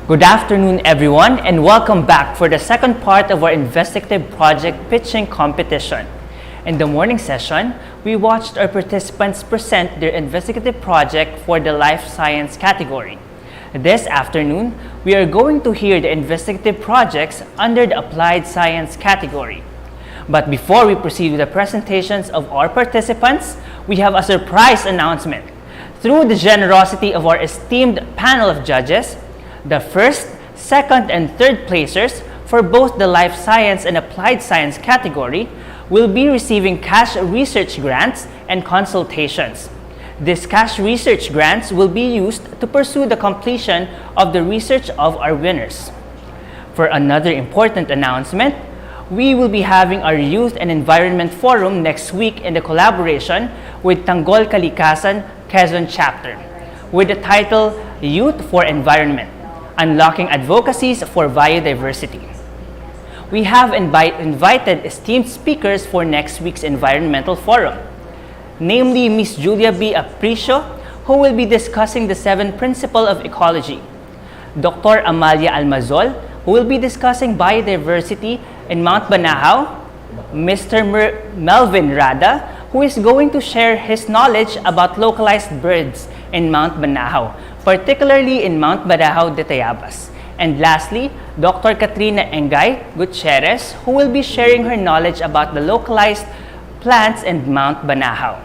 Good afternoon, everyone, and welcome back for the second part of our investigative project pitching competition. In the morning session, we watched our participants present their investigative project for the life science category. This afternoon, we are going to hear the investigative projects under the applied science category. But before we proceed with the presentations of our participants, we have a surprise announcement. Through the generosity of our esteemed panel of judges, the first, second, and third placers for both the life science and applied science category will be receiving cash research grants and consultations. These cash research grants will be used to pursue the completion of the research of our winners. For another important announcement, we will be having our Youth and Environment Forum next week in the collaboration with Tanggol Kalikasan Quezon Chapter with the title Youth for Environment, Unlocking Advocacies for Biodiversity. We have invited esteemed speakers for next week's Environmental Forum, namely Ms. Julia B. Apricio, who will be discussing the 7 Principles of Ecology, Dr. Amalia Almazol, who will be discussing biodiversity in Mount Banahaw, Mr. Melvin Rada, who is going to share his knowledge about localized birds in Mount Banahaw, particularly in Mount Banahaw de Tayabas. And lastly, Dr. Katrina Engay Gutierrez, who will be sharing her knowledge about the localized plants in Mount Banahaw.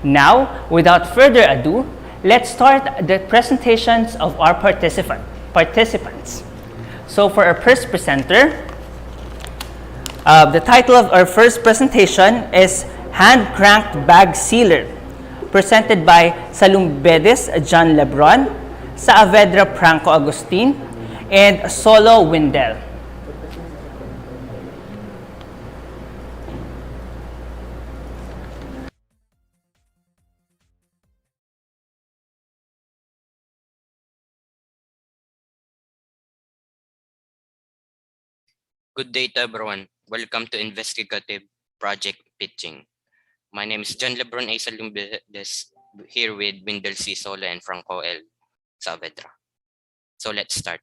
Now, without further ado, let's start the presentations of our participants. So for our first presenter, the title of our first presentation is Hand-Cranked Bag Sealer, presented by Salumbedes John Lebron, Saavedra Franco Agustin, and Solo Windel. Good day to everyone. Welcome to Investigative Project Pitching. My name is John Lebron A. Salumbedes, here with Windel C. Sola and Franco L. Saavedra. So let's start.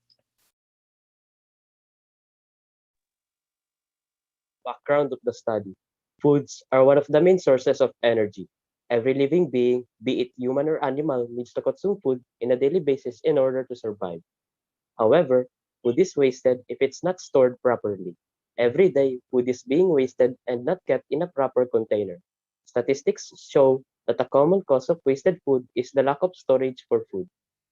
Background of the study. Foods are one of the main sources of energy. Every living being, be it human or animal, needs to consume food on a daily basis in order to survive. However, food is wasted if it's not stored properly. Every day, food is being wasted and not kept in a proper container. Statistics show that a common cause of wasted food is the lack of storage for food.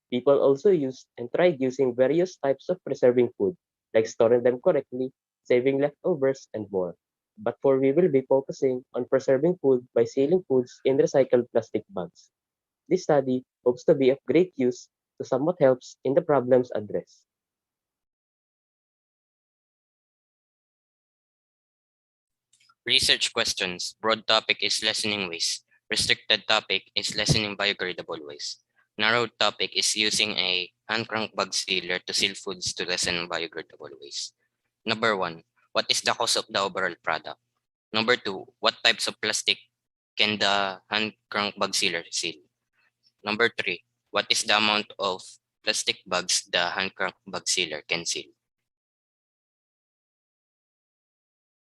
People also used and tried using various types of preserving food, like storing them correctly, saving leftovers, and more. But for we will be focusing on preserving food by sealing foods in recycled plastic bags. This study hopes to be of great use to somewhat helps in the problems addressed. Research questions. Broad topic is lessening waste. Restricted topic is lessening biodegradable waste. Narrowed topic is using a hand-crank bag sealer to seal foods to lessen biodegradable waste. Number 1, what is the cost of the overall product? Number 2, what types of plastic can the hand-crank bag sealer seal? Number 3, what is the amount of plastic bags the hand-crank bag sealer can seal?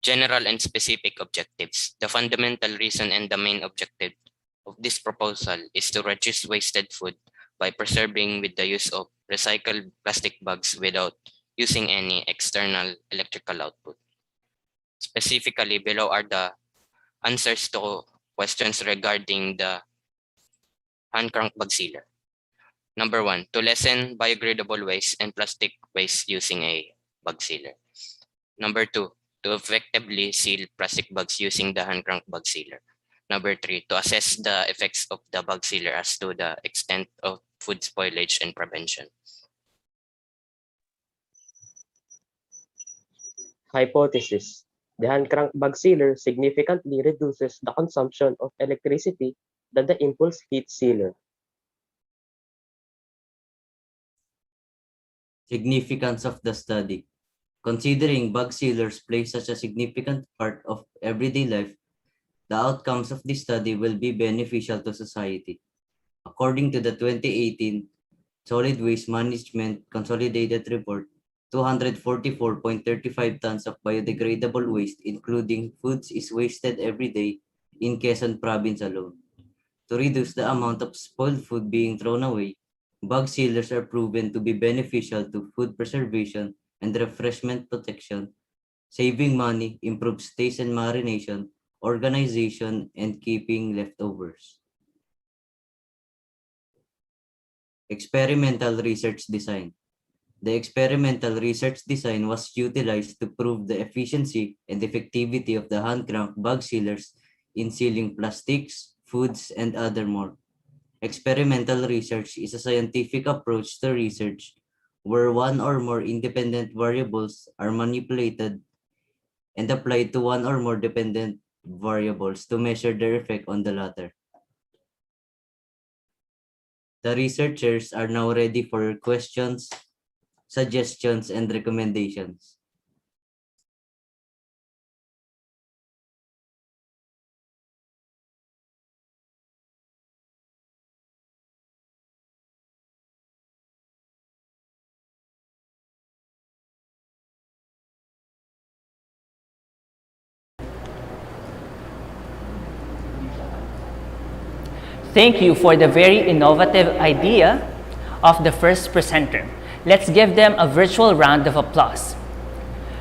General and specific objectives. The fundamental reason and the main objective of this proposal is to reduce wasted food by preserving with the use of recycled plastic bags without using any external electrical output. Specifically, below are the answers to questions regarding the hand crank bag sealer. Number 1, to lessen biodegradable waste and plastic waste using a bag sealer. Number 2, to effectively seal plastic bags using the hand crank bag sealer. Number 3, to assess the effects of the bag sealer as to the extent of food spoilage and prevention. Hypothesis. The hand crank bag sealer significantly reduces the consumption of electricity than the impulse heat sealer. Significance of the study. Considering bug sealers play such a significant part of everyday life, the outcomes of this study will be beneficial to society. According to the 2018 Solid Waste Management Consolidated Report, 244.35 tons of biodegradable waste, including foods, is wasted every day in Quezon Province alone. To reduce the amount of spoiled food being thrown away, bug sealers are proven to be beneficial to food preservation and refreshment protection, saving money, improves taste and marination, organization, and keeping leftovers. Experimental research design. The experimental research design was utilized to prove the efficiency and effectivity of the hand crank bug sealers in sealing plastics, foods, and other more. Experimental research is a scientific approach to research where one or more independent variables are manipulated and applied to one or more dependent variables to measure their effect on the latter. The researchers are now ready for questions, suggestions, and recommendations. Thank you for the very innovative idea of the first presenter. Let's give them a virtual round of applause.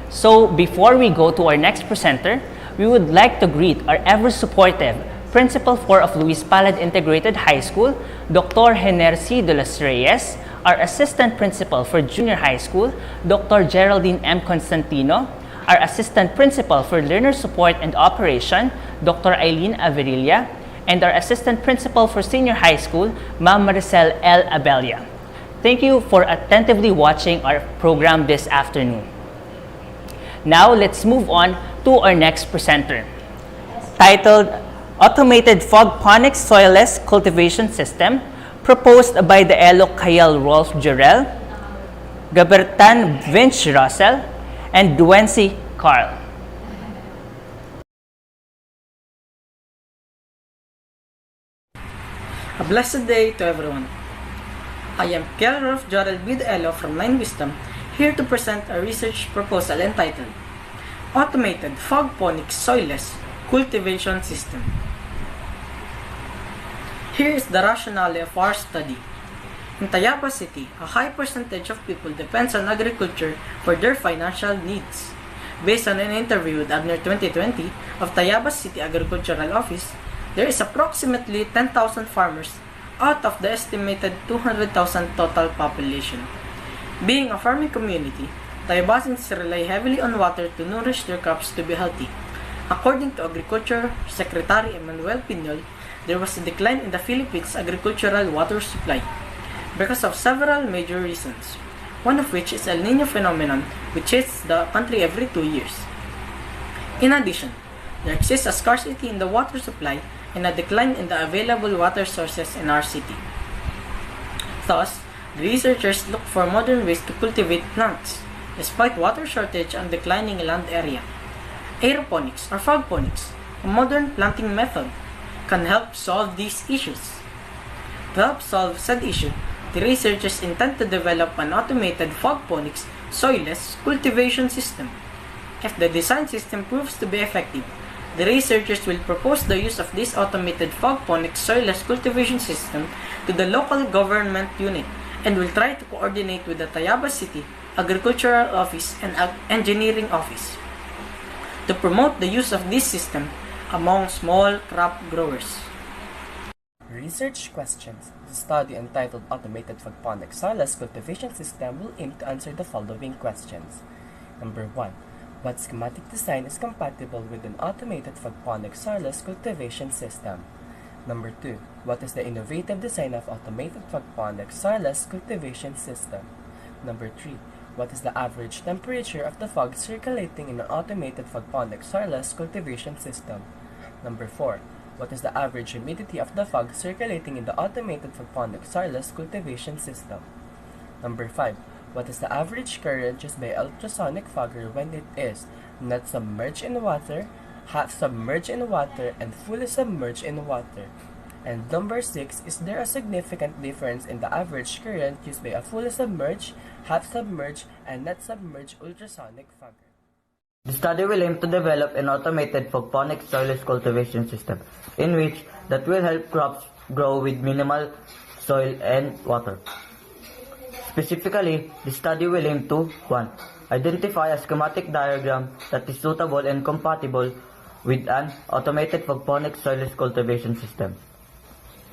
So before we go to our next presenter, we would like to greet our ever-supportive Principal 4 of Luis Palad Integrated High School, Dr. Genercy de los Reyes, our Assistant Principal for Junior High School, Dr. Geraldine M. Constantino, our Assistant Principal for Learner Support and Operation, Dr. Eileen Averilla, and our Assistant Principal for Senior High School, Ma'am Maricel L. Abella. Thank you for attentively watching our program this afternoon. Now, let's move on to our next presenter, titled Automated Fogponics Soilless Cultivation System, proposed by the Elo Kayal Rolf Jurel, Gabertan Vince Russell, and Duency Carl. A blessed day to everyone. I am Kel Rolf Jorel Bidelo from Nine Wisdom, here to present a research proposal entitled Automated Fogponics Soilless Cultivation System. Here is the rationale of our study. In Tayaba City, a high percentage of people depends on agriculture for their financial needs. Based on an interview with Abner 2020 of Tayaba City Agricultural Office, there is approximately 10,000 farmers out of the estimated 200,000 total population. Being a farming community, Tayabasins rely heavily on water to nourish their crops to be healthy. According to Agriculture Secretary Emmanuel Piñol, there was a decline in the Philippines' agricultural water supply because of several major reasons, one of which is El Niño phenomenon, which hits the country every 2 years. In addition, there exists a scarcity in the water supply and a decline in the available water sources in our city. Thus, the researchers look for modern ways to cultivate plants, despite water shortage and declining land area. Aeroponics or fogponics, a modern planting method, can help solve these issues. To help solve said issue, the researchers intend to develop an automated fogponics soilless cultivation system. If the design system proves to be effective, the researchers will propose the use of this automated fogponics soilless cultivation system to the local government unit and will try to coordinate with the Tayaba City Agricultural Office and Engineering Office to promote the use of this system among small crop growers. Research questions. The study entitled Automated Fogponics Soilless Cultivation System will aim to answer the following questions. Number 1. What schematic design is compatible with an automated fogponics soilless cultivation system? Number 2. What is the innovative design of automated fogponics soilless cultivation system? Number 3. What is the average temperature of the fog circulating in an automated fogponics soilless cultivation system? Number 4. What is the average humidity of the fog circulating in the automated fogponics soilless cultivation system? Number 5. What is the average current used by ultrasonic fogger when it is not submerged in water, half submerged in water, and fully submerged in water? And number 6, is there a significant difference in the average current used by a fully submerged, half submerged, and net submerged ultrasonic fogger? The study will aim to develop an automated phonic soilless cultivation system in which that will help crops grow with minimal soil and water. Specifically, the study will aim to 1. Identify a schematic diagram that is suitable and compatible with an automated phonic soilless cultivation system.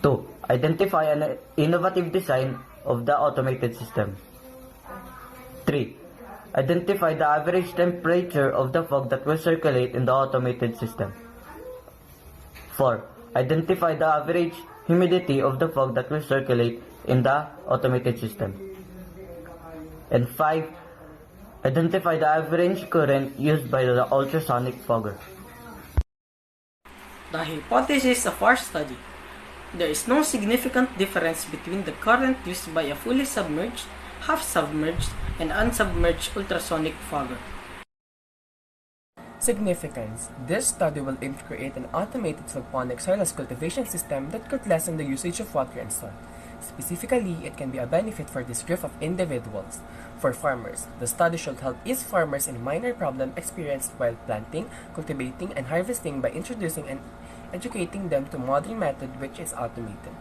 2. Identify an innovative design of the automated system. 3. Identify the average temperature of the fog that will circulate in the automated system. 4. Identify the average humidity of the fog that will circulate in the automated system. And 5. Identify the average current used by the ultrasonic fogger. The hypothesis of our study: there is no significant difference between the current used by a fully submerged, half-submerged, and unsubmerged ultrasonic fogger. Significance: this study will aim to create an automated phonic soilless cultivation system that could lessen the usage of water and soil. Specifically, it can be a benefit for this group of individuals. For farmers, the study should help ease farmers in minor problem experienced while planting, cultivating, and harvesting by introducing and educating them to modern method which is automated.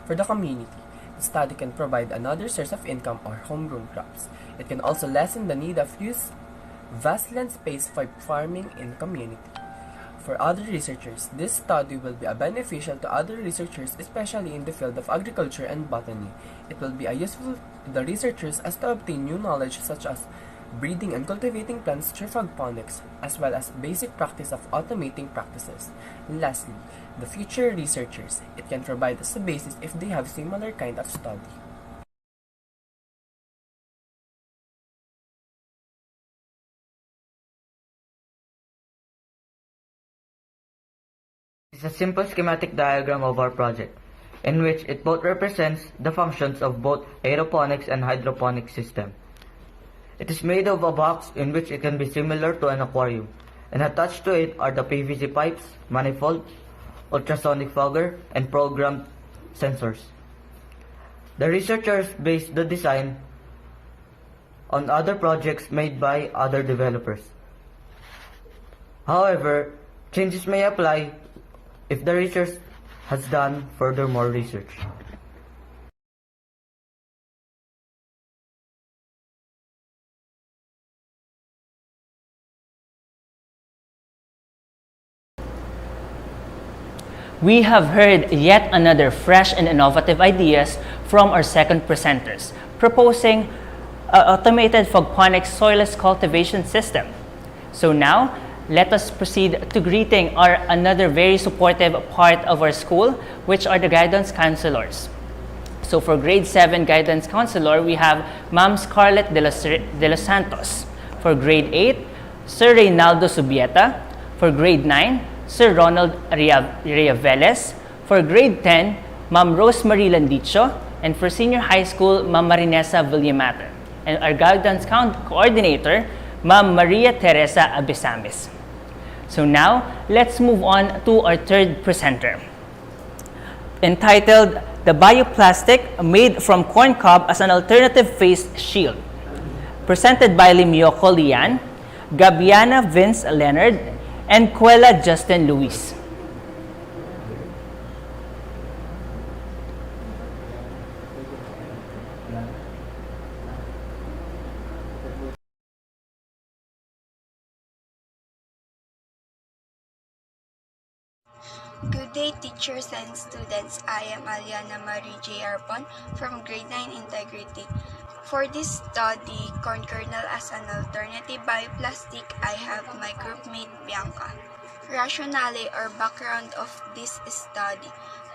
For the community, the study can provide another source of income or homegrown crops. It can also lessen the need of use vast land space for farming in community. For other researchers, this study will be beneficial to other researchers, especially in the field of agriculture and botany. It will be useful to the researchers as to obtain new knowledge such as breeding and cultivating plants through phonics, as well as basic practice of automating practices. Lastly, the future researchers, it can provide us a basis if they have similar kind of study. This is a simple schematic diagram of our project, in which it both represents the functions of both aeroponics and hydroponics system. It is made of a box in which it can be similar to an aquarium, and attached to it are the PVC pipes, manifold, ultrasonic fogger, and programmed sensors. The researchers based the design on other projects made by other developers. However, changes may apply if the research has done furthermore research. We have heard yet another fresh and innovative ideas from our second presenters, proposing an automated phonic soilless cultivation system. So now, let us proceed to greeting our another very supportive part of our school, which are the guidance counselors. So for grade 7 guidance counselor, we have Ma'am Scarlett de los Santos. For grade 8, Sir Reynaldo Subieta. For grade 9, Sir Ronald Riaveles. For grade 10, Ma'am Rosemary Landicho. And for senior high school, Ma'am Marinesa Villamata. And our guidance coordinator, Ma'am Maria Teresa Abisamis. So now, let's move on to our third presenter, entitled The Bioplastic Made from Corn Cob as an Alternative Face Shield. Presented by Limioco Lian, Gabiana Vince Leonard, and Cuela Justin Luis. Good day, teachers and students. I am Aliana Marie J. Arpon from Grade 9 Integrity. For this study, corn kernel as an alternative bioplastic, I have my groupmate Bianca. Rationale or background of this study.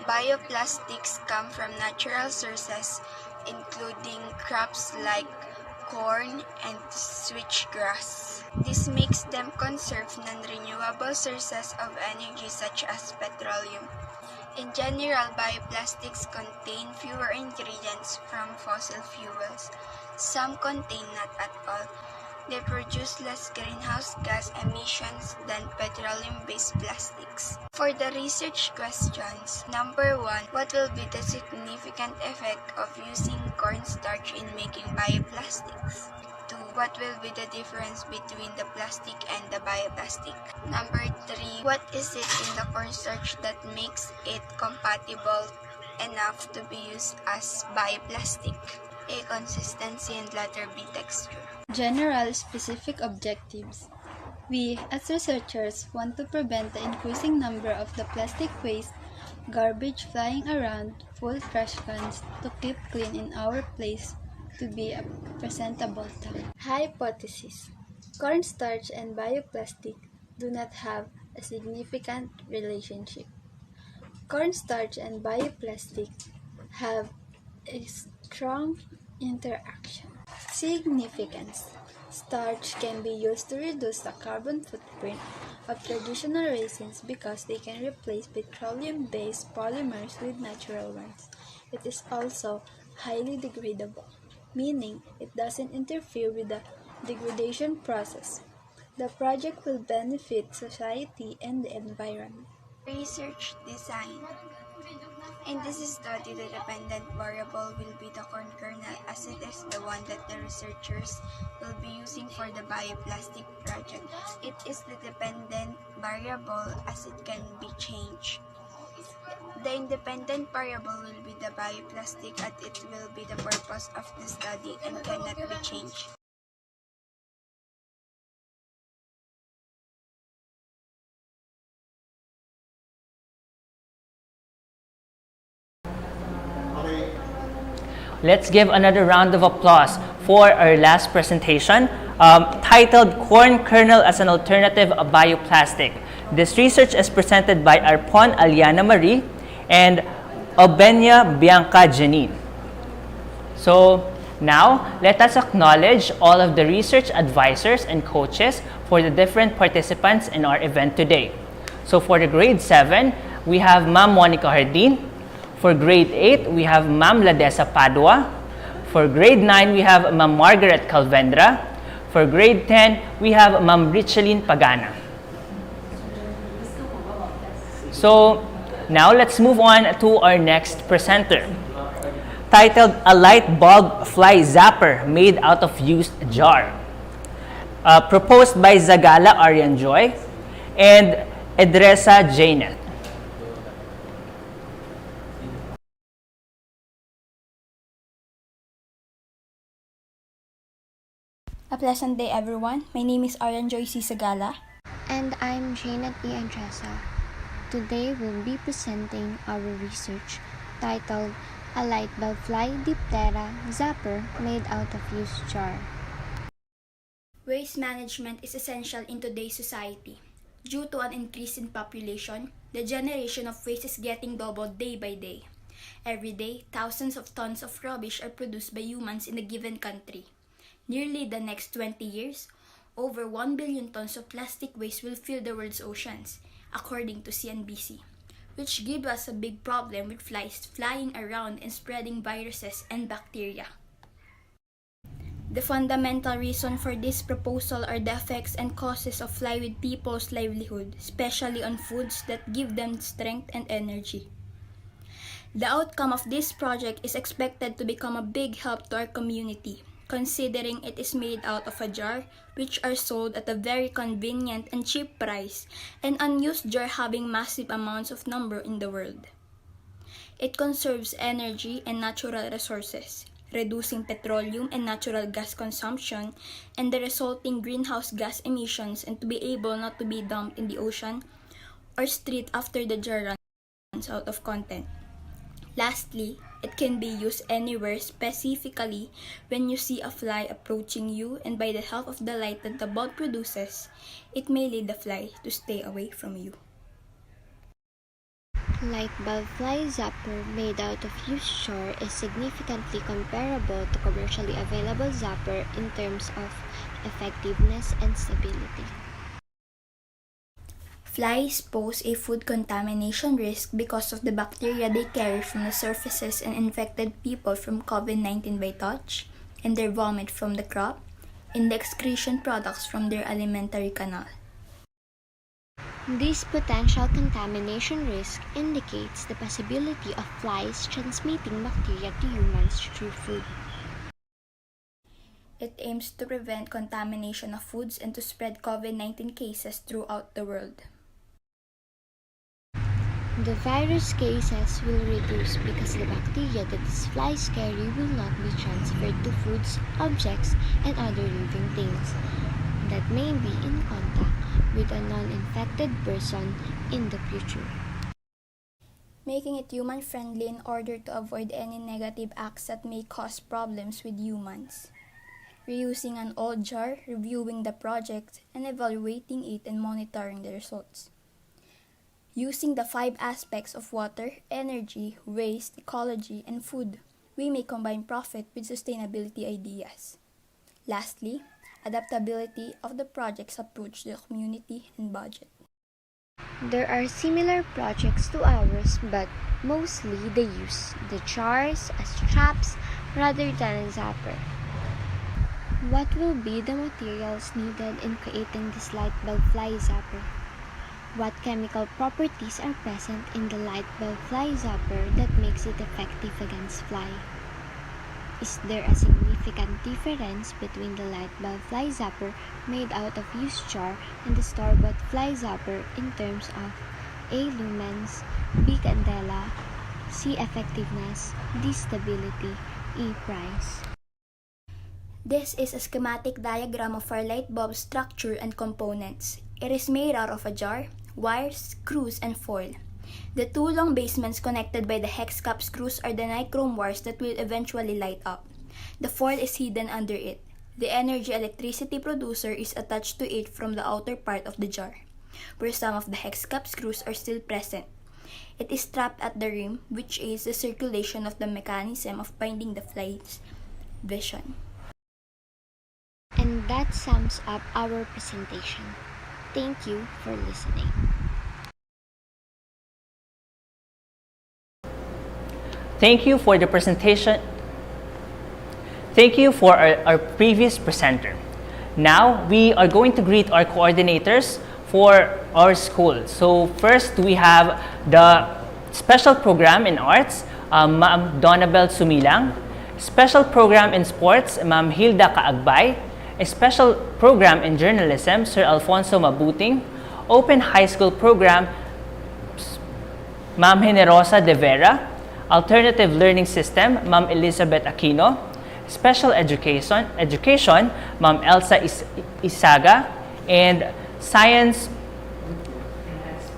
Bioplastics come from natural sources, including crops like corn and switchgrass. This makes them conserve non-renewable sources of energy such as petroleum. In general, bioplastics contain fewer ingredients from fossil fuels. Some contain not at all. They produce less greenhouse gas emissions than petroleum-based plastics. For the research questions, number 1, what will be the significant effect of using cornstarch in making bioplastics? 2, what will be the difference between the plastic and the bioplastic? Number 3, what is it in the cornstarch that makes it compatible enough to be used as bioplastic? A, consistency, and letter B, texture. General specific objectives. We, as researchers, want to prevent the increasing number of the plastic waste, garbage flying around, full trash cans to keep clean in our place to be a presentable town. Hypothesis. Cornstarch and bioplastic do not have a significant relationship. Cornstarch and bioplastic have a strong interaction. Significance. Starch can be used to reduce the carbon footprint of traditional resins because they can replace petroleum-based polymers with natural ones. It is also highly degradable, meaning it doesn't interfere with the degradation process. The project will benefit society and the environment. Research design. In this study, the dependent variable will be the corn kernel, as it is the one that the researchers will be using for the bioplastic project. It is the dependent variable as it can be changed. The independent variable will be the bioplastic, as it will be the purpose of the study and cannot be changed. Let's give another round of applause for our last presentation, titled Corn Kernel as an Alternative Bioplastic. This research is presented by Arpon Aliana Marie and Obenia Bianca Janine. So now, let us acknowledge all of the research advisors and coaches for the different participants in our event today. So for the grade 7, we have Ma'am Monica Hardin. For grade 8, we have Ma'am Ladesa Padua. For grade 9, we have Ma'am Margaret Calvendra. For grade 10, we have Ma'am Richeline Pagana. So now let's move on to our next presenter, titled A Light Bulb Fly Zapper Made Out of Used Jar. Proposed by Zagala Aryan Joy and Edresa Janet. A pleasant day, everyone. My name is Aryan Joy C. Sagala. And I'm Janet E. Andresa. Today we'll be presenting our research titled A Light Bulb Fly Diptera Zapper Made Out of Used Jar. Waste management is essential in today's society. Due to an increase in population, the generation of waste is getting doubled day by day. Every day, thousands of tons of rubbish are produced by humans in a given country. Nearly the next 20 years, over 1 billion tons of plastic waste will fill the world's oceans, according to CNBC, which gives us a big problem with flies flying around and spreading viruses and bacteria. The fundamental reason for this proposal are the effects and causes of fly with people's livelihood, especially on foods that give them strength and energy. The outcome of this project is expected to become a big help to our community, considering it is made out of a jar which are sold at a very convenient and cheap price, and unused jar having massive amounts of number in the world. It conserves energy and natural resources, reducing petroleum and natural gas consumption and the resulting greenhouse gas emissions, and to be able not to be dumped in the ocean or street after the jar runs out of content. Lastly, it can be used anywhere, specifically when you see a fly approaching you, and by the help of the light that the bulb produces, it may lead the fly to stay away from you. Light bulb fly zapper made out of used jar is significantly comparable to commercially available zapper in terms of effectiveness and stability. Flies pose a food contamination risk because of the bacteria they carry from the surfaces and infected people from COVID-19 by touch, and their vomit from the crop, in the excretion products from their alimentary canal. This potential contamination risk indicates the possibility of flies transmitting bacteria to humans through food. It aims to prevent contamination of foods and to spread COVID-19 cases throughout the world. The virus cases will reduce because the bacteria that these flies carry will not be transferred to foods, objects, and other living things that may be in contact with a non-infected person in the future. Making it human-friendly in order to avoid any negative acts that may cause problems with humans. Reusing an old jar, reviewing the project, and evaluating it and monitoring the results. Using the 5 aspects of water, energy, waste, ecology, and food, we may combine profit with sustainability ideas. Lastly, adaptability of the project's approach to the community and budget. There are similar projects to ours, but mostly they use the jars as traps rather than a zapper. What will be the materials needed in creating this light bulb fly zapper? What chemical properties are present in the light bulb fly zapper that makes it effective against fly? Is there a significant difference between the light bulb fly zapper made out of used jar and the store-bought fly zapper in terms of A. lumens, B. candela, C. effectiveness, D. stability, E. price? This is a schematic diagram of our light bulb structure and components. It is made out of a jar, wires, screws, and foil. The 2 long basements connected by the hex cap screws are the nichrome wires that will eventually light up. The foil is hidden under it. The energy electricity producer is attached to it from the outer part of the jar, where some of the hex cap screws are still present. It is trapped at the rim, which aids the circulation of the mechanism of binding the fly's vision. And that sums up our presentation. Thank you for listening. Thank you for the presentation. Thank you for our previous presenter. Now, we are going to greet our coordinators for our school. So first, we have the Special Program in Arts, Ma'am Donabel Sumilang. Special Program in Sports, Ma'am Hilda Kaagbay. A Special Program in Journalism, Sir Alfonso Mabuting. Open High School Program, Ma'am Generosa de Vera. Alternative Learning System, Ma'am Elizabeth Aquino. Special Education, Ma'am Elsa Isaga. And Science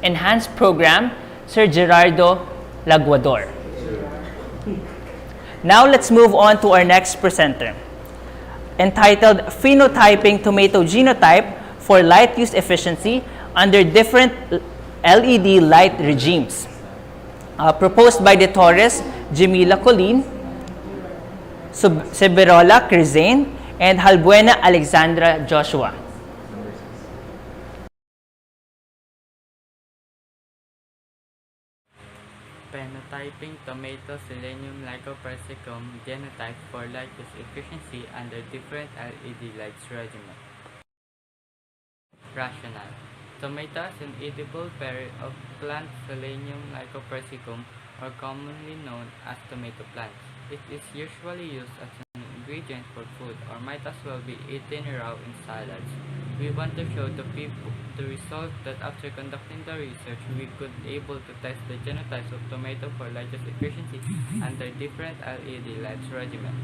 Enhanced Program, Sir Gerardo Laguador. Now let's move on to our next presenter, entitled Phenotyping Tomato Genotype for Light Use Efficiency under Different LED Light Regimes. Proposed by De Torres, Jamila Colin, Seberola Crizane, and Halbuena Alexandra Joshua. Phenotyping tomato selenium lycopersicum genotype for light use efficiency under different LED lights regimen. Rationale. Tomatoes, an edible berry of plant Selenium lycopersicum, are commonly known as tomato plants. It is usually used as an ingredient for food or might as well be eaten raw in salads. We want to show the result that after conducting the research, we could able to test the genotypes of tomato for light use efficiency under different LED lights regimen.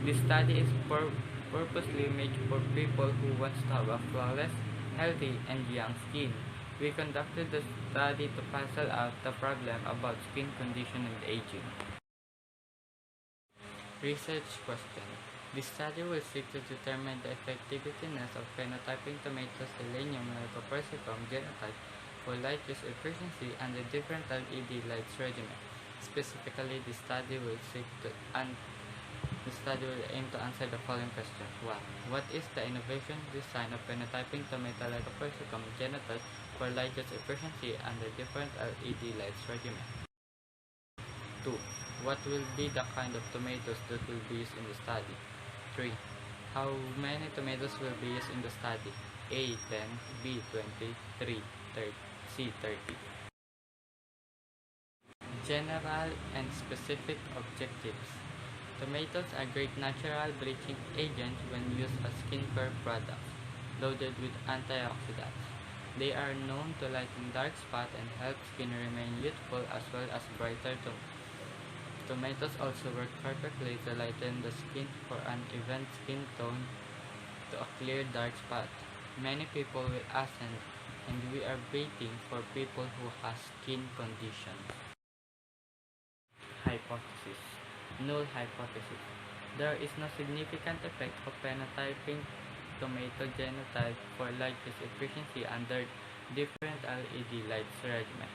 This study is purposely made for people who want to have a flawless, healthy, and young skin. We conducted the study to puzzle out the problem about skin condition and aging. Research question. This study will seek to determine the effectiveness of phenotyping tomato selenium lycopersicum genotype for light use efficiency under different LED lights regimen. Specifically, the study will aim to answer the following questions. 1. What is the innovation design of phenotyping tomato lycopersicum genotype for light use efficiency under different LED lights regimen? 2. What will be the kind of tomatoes that will be used in the study? 3. How many tomatoes will be used in the study? A. 10, B. 20, 3, 30, C. 30. General and specific objectives. Tomatoes are great natural bleaching agents when used as skincare products, loaded with antioxidants. They are known to lighten dark spots and help skin remain youthful as well as brighter too. Tomatoes also work perfectly to lighten the skin for an even skin tone to a clear dark spot. Many people will ascend, and we are waiting for people who have skin conditions. Hypothesis. Null hypothesis. There is no significant effect of phenotyping tomato genotype for light efficiency under different LED lights regimen.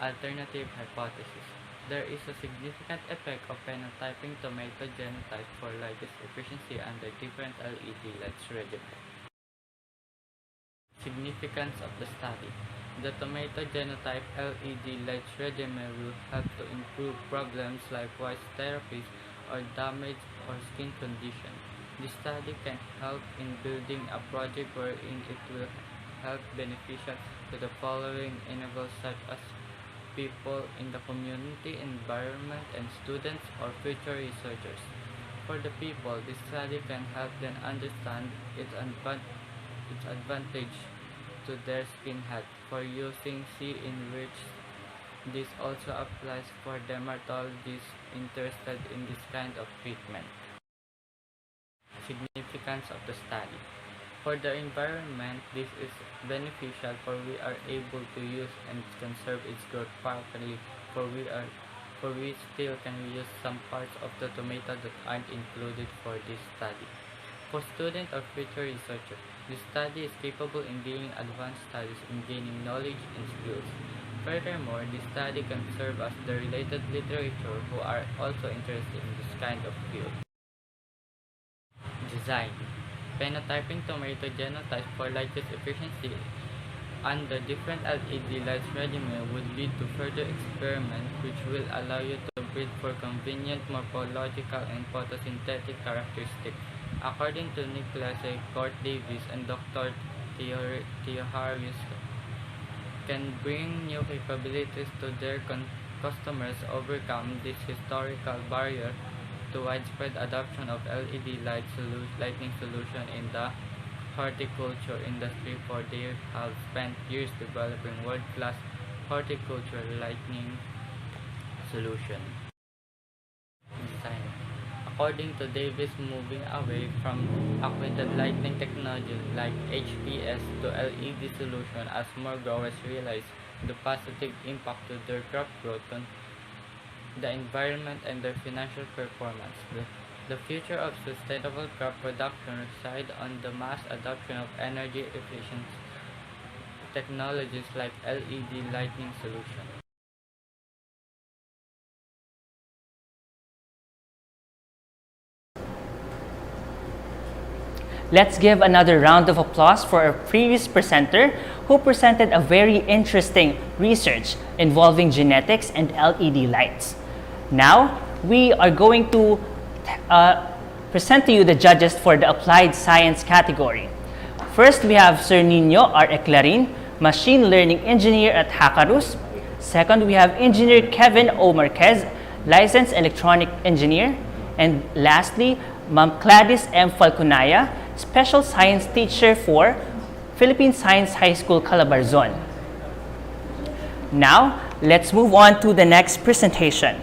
Alternative hypothesis. There is a significant effect of phenotyping tomato genotype for light efficiency under different LED lights regimen. Significance of the study. The tomato genotype LED lights regimen will help to improve problems like voice therapies or damage or skin condition. The study can help in building a project wherein it will help beneficial to the following enablers such as people in the community, environment, and students or future researchers. For the people, this study can help them understand its advantage to their skin health. For using C in which this also applies for dermatologists interested in this kind of treatment. Significance of the study. For the environment, this is beneficial for we are able to use and conserve its growth properly for we still can use some parts of the tomato that aren't included for this study. For student or future researcher, this study is capable in being advanced studies in gaining knowledge and skills. Furthermore, this study can serve as the related literature who are also interested in this kind of field. Design. Phenotyping tomato genotypes for lightest efficiency under different LED lights regimen would lead to further experiments which will allow you to breed for convenient morphological and photosynthetic characteristics. According to Nicholas A. Court Davis and Dr. Theo Harris, can bring new capabilities to their customers overcome this historical barrier to widespread adoption of LED lighting solution in the horticulture industry, for they have spent years developing world-class horticulture lighting solution. Design. According to Davis, moving away from acquainted lighting technology like HPS to LED solution as more growers realize the positive impact to their crop growth, the environment, and their financial performance. The future of sustainable crop production resides on the mass adoption of energy efficient technologies like LED lighting solutions. Let's give another round of applause for our previous presenter who presented a very interesting research involving genetics and LED lights. Now, we are going to present to you the judges for the applied science category. First, we have Sir Nino R. Eclarin, machine learning engineer at Hakarus. Second, we have engineer Kevin O. Marquez, licensed electronic engineer. And lastly, Ma'am Gladys M. Falconaya, special science teacher for Philippine Science High School, Calabarzon. Now, let's move on to the next presentation.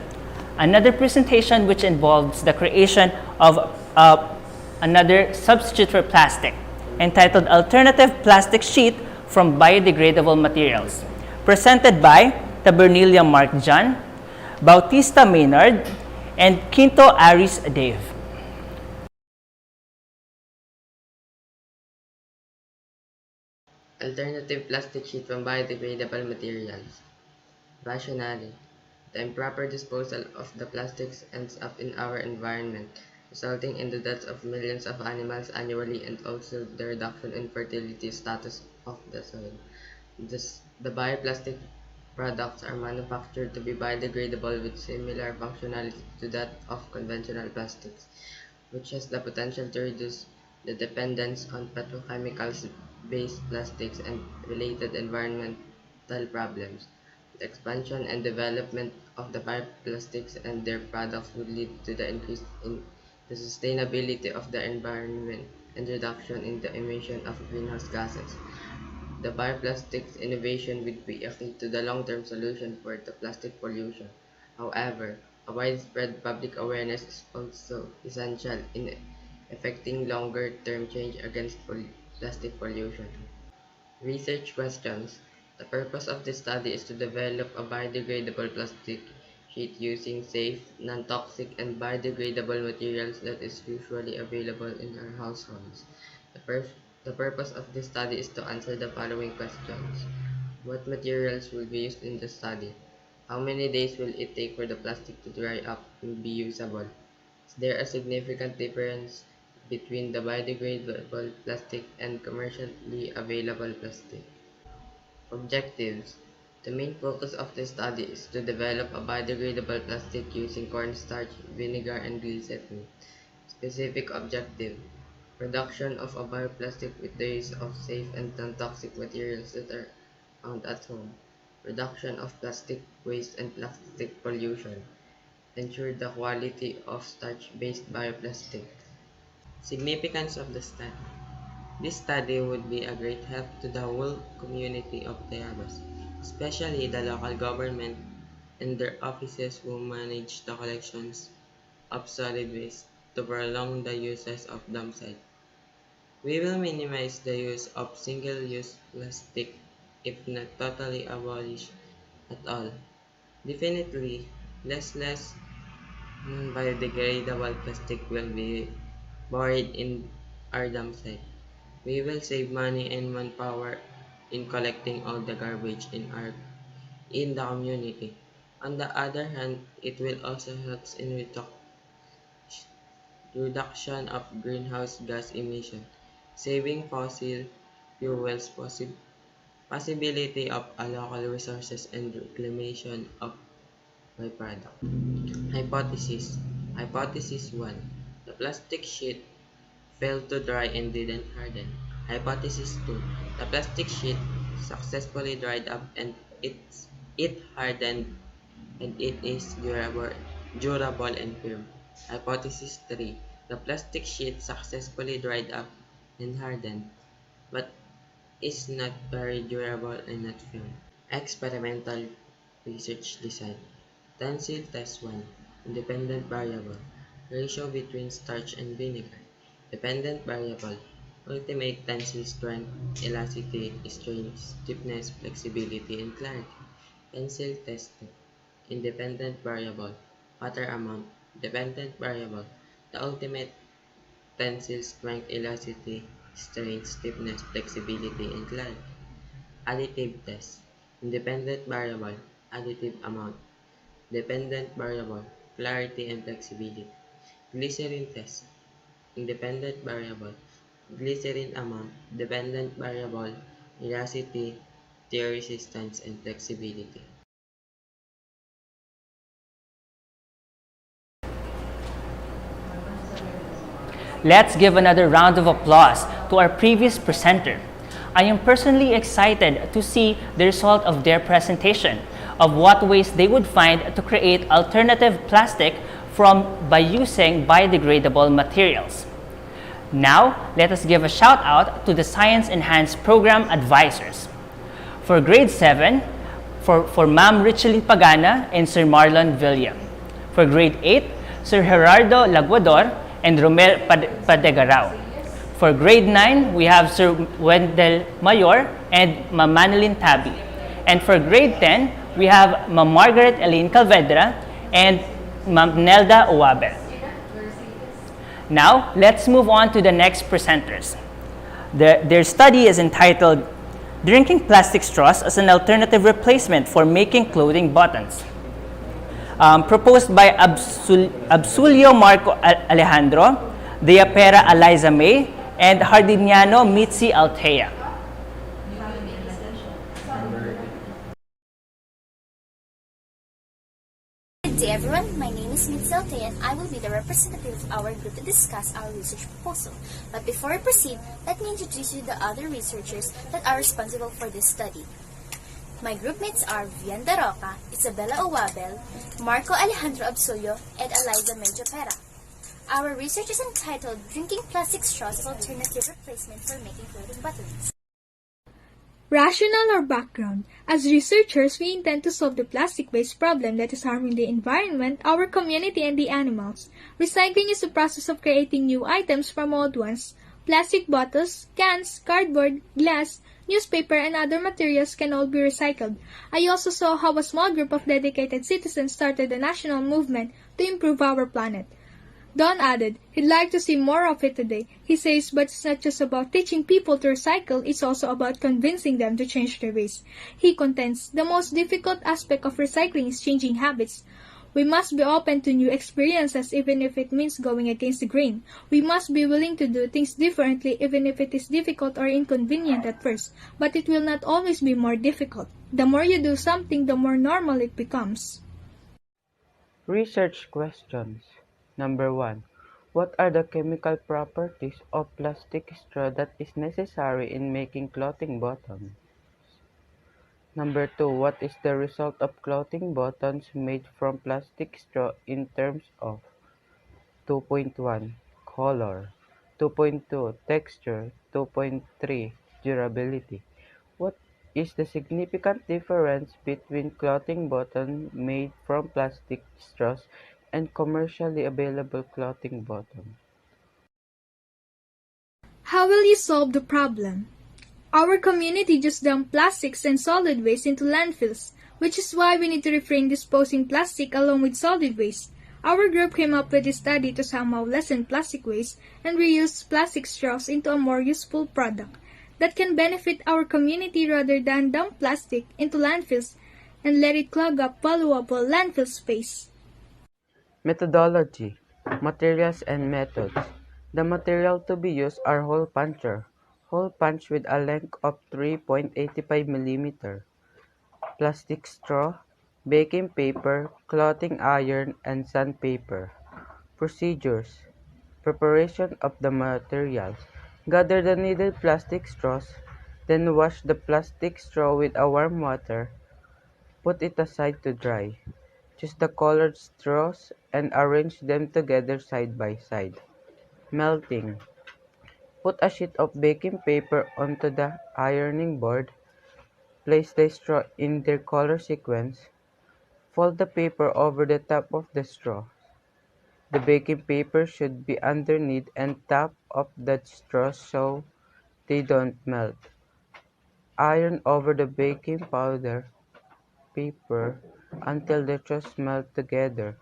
Another presentation which involves the creation of another substitute for plastic, entitled Alternative Plastic Sheet from Biodegradable Materials, presented by Tabernilia Mark John, Bautista Maynard, and Quinto Aris Dave. Alternative plastic sheet from biodegradable materials. Rationale. The improper disposal of the plastics ends up in our environment, resulting in the deaths of millions of animals annually and also the reduction in fertility status of the soil. The bioplastic products are manufactured to be biodegradable with similar functionality to that of conventional plastics, which has the potential to reduce the dependence on petrochemicals-based plastics and related environmental problems. The expansion and development of the bioplastics and their products would lead to the increase in the sustainability of the environment and reduction in the emission of greenhouse gases. The bioplastics innovation would be a key to the long-term solution for the plastic pollution. However, a widespread public awareness is also essential in effecting longer-term change against plastic pollution. Research questions. The purpose of this study is to develop a biodegradable plastic sheet using safe, non-toxic, and biodegradable materials that is usually available in our households. The, pur- the purpose of this study is to answer the following questions. What materials will be used in the study? How many days will it take for the plastic to dry up and be usable? Is there a significant difference between the biodegradable plastic and commercially available plastic? Objectives. The main focus of the study is to develop a biodegradable plastic using cornstarch, vinegar, and glycerin. Specific objective. Production of a bioplastic with the use of safe and non-toxic materials that are found at home. Reduction of plastic waste and plastic pollution. Ensure the quality of starch-based bioplastics. Significance of the study. This study would be a great help to the whole community of Tayabas, especially the local government and their offices who manage the collections of solid waste to prolong the uses of dump site. We will minimize the use of single-use plastic if not totally abolished at all. Definitely, less non-biodegradable plastic will be buried in our dump site. We will save money and manpower in collecting all the garbage in the community. On the other hand, it will also help in reduction of greenhouse gas emission, saving fossil fuels possibility of a local resources and reclamation of byproduct. Hypothesis. Hypothesis 1. The plastic sheet failed to dry and didn't harden. Hypothesis 2. The plastic sheet successfully dried up and it hardened and it is durable and firm. Hypothesis 3. The plastic sheet successfully dried up and hardened, but is not very durable and not firm. Experimental research design. Tensile test 1. Independent variable. Ratio between starch and vinegar. Dependent variable. Ultimate tensile strength, elasticity, strength, stiffness, flexibility, and clarity. Tensile test 2. Independent variable. Water amount. Dependent variable. The ultimate tensile strength, elasticity, strength, stiffness, flexibility, and clarity. Additive test. Independent variable. Additive amount. Dependent variable. Clarity and flexibility. Glycerin test. Independent variable. Glycerin amount. Dependent variable. Elasticity, tear resistance, and flexibility. Let's give another round of applause to our previous presenter. I am personally excited to see the result of their presentation of what ways they would find to create alternative plastic by using biodegradable materials. Now, let us give a shout out to the Science Enhanced Program Advisors. For grade 7, for Ma'am Richely Pagana and Sir Marlon Villa. For grade 8, Sir Gerardo Laguador and Romel Padegarao. For grade 9, we have Sir Wendell Mayor and Ma'am Manilyn Tabi. And for grade 10, we have Ma'am Margaret Elaine Calvedra and Ma'am Nelda Oabel. Now, let's move on to the next presenters. Their study is entitled Drinking Plastic Straws as an Alternative Replacement for Making Clothing Buttons. Proposed by Absulio Marco Alejandro, Diapera Eliza May, and Hardiniano Mitzi Altea. Good day everyone, my name is Mitzel Tay and I will be the representative of our group to discuss our research proposal. But before I proceed, let me introduce you the other researchers that are responsible for this study. My groupmates are Vianda Roca, Isabella Owabel, Marco Alejandro Absulio, and Eliza Medjopera. Our research is entitled Drinking Plastic Straws as Alternative Replacement for Making Clothing Buttons. Rationale or background. As researchers, we intend to solve the plastic waste problem that is harming the environment, our community, and the animals. Recycling is the process of creating new items from old ones. Plastic bottles, cans, cardboard, glass, newspaper, and other materials can all be recycled. I also saw how a small group of dedicated citizens started a national movement to improve our planet. Don added, he'd like to see more of it today. He says, but it's not just about teaching people to recycle, it's also about convincing them to change their ways. He contends, the most difficult aspect of recycling is changing habits. We must be open to new experiences even if it means going against the grain. We must be willing to do things differently even if it is difficult or inconvenient at first. But it will not always be more difficult. The more you do something, the more normal it becomes. Research questions. Number 1. What are the chemical properties of plastic straw that is necessary in making clothing buttons? Number 2. What is the result of clothing buttons made from plastic straw in terms of 2.1. Color 2.2. Texture 2.3. Durability. What is the significant difference between clothing button made from plastic straws and commercially available clothing button? How will you solve the problem? Our community just dumped plastics and solid waste into landfills, which is why we need to refrain disposing plastic along with solid waste. Our group came up with a study to somehow lessen plastic waste and reuse plastic straws into a more useful product that can benefit our community rather than dump plastic into landfills and let it clog up valuable landfill space. Methodology, materials and methods. The material to be used are hole punch with a length of 3.85 mm, plastic straw, baking paper, clothing iron, and sandpaper. Procedures. Preparation of the materials. Gather the needed plastic straws, then wash the plastic straw with a warm water. Put it aside to dry. Choose the colored straws and arrange them together side by side. Melting. Put a sheet of baking paper onto the ironing board. Place the straw in their color sequence. Fold the paper over the top of the straw. The baking paper should be underneath and top of the straw so they don't melt. Iron over the baking powder paper until the straws melt together.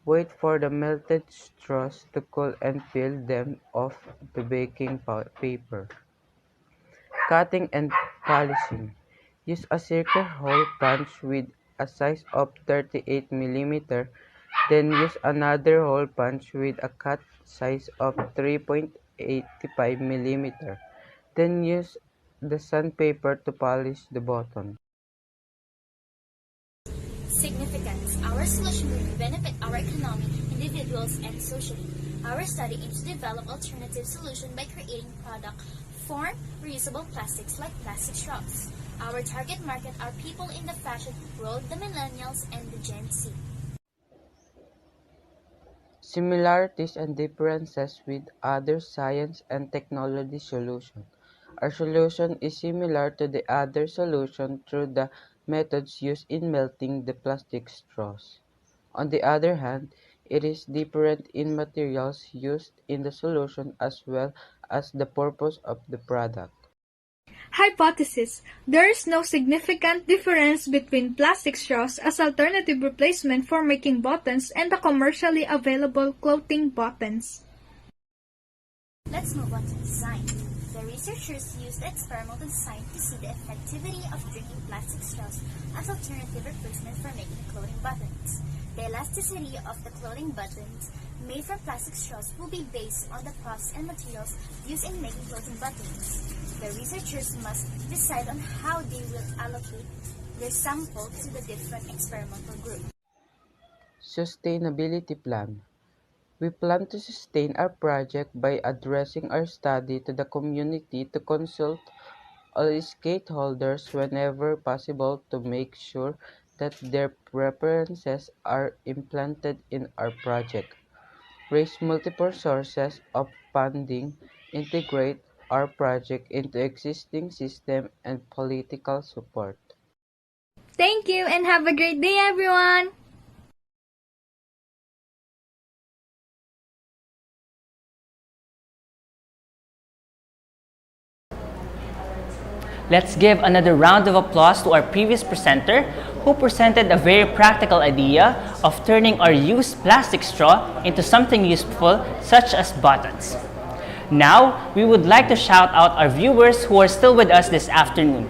Wait for the melted straws to cool and peel them off the baking paper. Cutting and polishing. Use a circular hole punch with a size of 38 mm, then use another hole punch with a cut size of 3.85 mm. Then use the sandpaper to polish the bottom. Significance. Our solution will benefit our economy, individuals, and socially. Our study aims to develop alternative solutions by creating product form reusable plastics like plastic straws. Our target market are people in the fashion world, the millennials, and the Gen Z. Similarities and differences with other science and technology solutions. Our solution is similar to the other solution through the methods used in melting the plastic straws. On the other hand, it is different in materials used in the solution as well as the purpose of the product. Hypothesis. There is no significant difference between plastic straws as alternative replacement for making buttons and the commercially available clothing buttons. Let's move on to design. The researchers used experimental design to see the effectivity of drinking plastic straws as alternative replacement for making clothing buttons. The elasticity of the clothing buttons made from plastic straws will be based on the process and materials used in making clothing buttons. The researchers must decide on how they will allocate their sample to the different experimental groups. Sustainability Plan. We plan to sustain our project by addressing our study to the community to consult all stakeholders whenever possible to make sure that their preferences are implanted in our project. Raise multiple sources of funding, integrate our project into existing system and political support. Thank you and have a great day, everyone! Let's give another round of applause to our previous presenter who presented a very practical idea of turning our used plastic straw into something useful such as buttons. Now, we would like to shout out our viewers who are still with us this afternoon.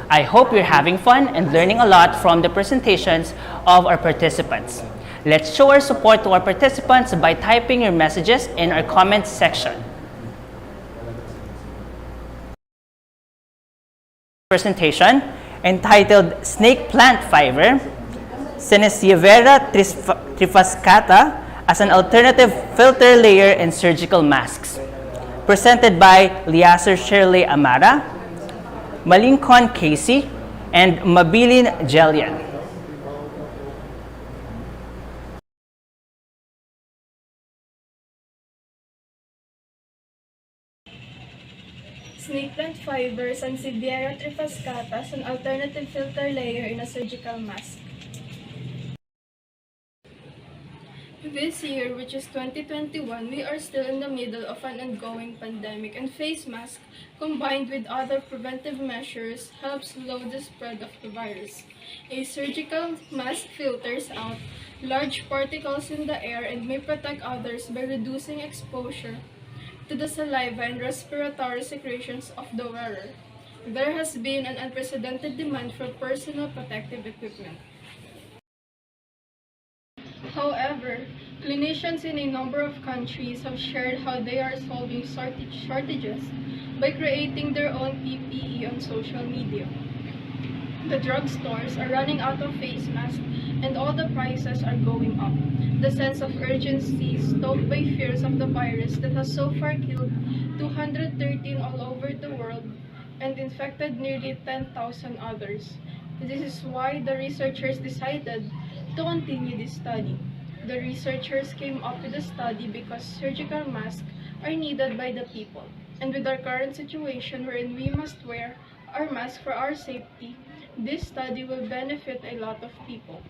I hope you're having fun and learning a lot from the presentations of our participants. Let's show our support to our participants by typing your messages in our comments section. Presentation entitled Snake Plant Fiber, Senescevera trifascata as an alternative filter layer in surgical masks. Presented by Liaser Shirley Amara, Malincon Casey, and Mabilin Jelian. Snake plant fibers and Sansevieria trifascata as an alternative filter layer in a surgical mask. This year, which is 2021, we are still in the middle of an ongoing pandemic, and face masks, combined with other preventive measures, help slow the spread of the virus. A surgical mask filters out large particles in the air and may protect others by reducing exposure to the saliva and respiratory secretions of the wearer. There has been an unprecedented demand for personal protective equipment. However, clinicians in a number of countries have shared how they are solving shortages by creating their own PPE on social media. The drugstores are running out of face masks and all the prices are going up. The sense of urgency stoked by fears of the virus that has so far killed 213 all over the world and infected nearly 10,000 others. This is why the researchers decided to continue this study. The researchers came up with the study because surgical masks are needed by the people. And with our current situation wherein we must wear our mask for our safety, this study will benefit a lot of people.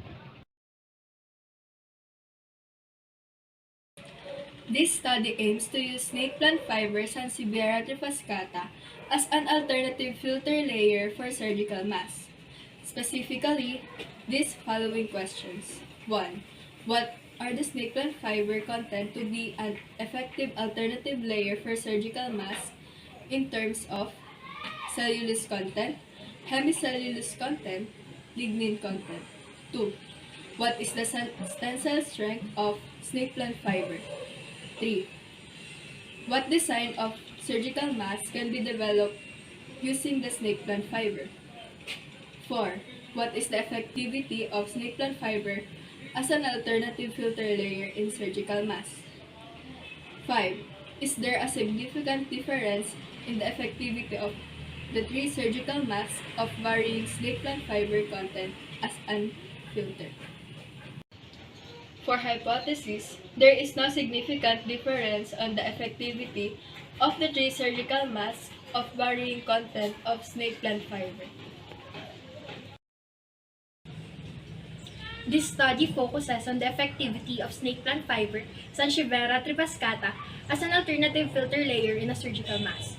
This study aims to use snake plant fibers and Sansevieria trifascata as an alternative filter layer for surgical masks. Specifically, these following questions. 1. What are the snake plant fiber content to be an effective alternative layer for surgical masks in terms of cellulose content, hemicellulose content, lignin content? 2. What is the tensile strength of snake plant fiber? 3. What design of surgical mask can be developed using the snake plant fiber? 4. What is the effectivity of snake plant fiber as an alternative filter layer in surgical masks? 5. Is there a significant difference in the effectivity of the three surgical masks of varying snake plant fiber content as an filter? For hypothesis, there is no significant difference on the effectivity of the three surgical masks of varying content of snake plant fiber. This study focuses on the effectivity of snake plant fiber, Sansevieria trifascata, as an alternative filter layer in a surgical mask.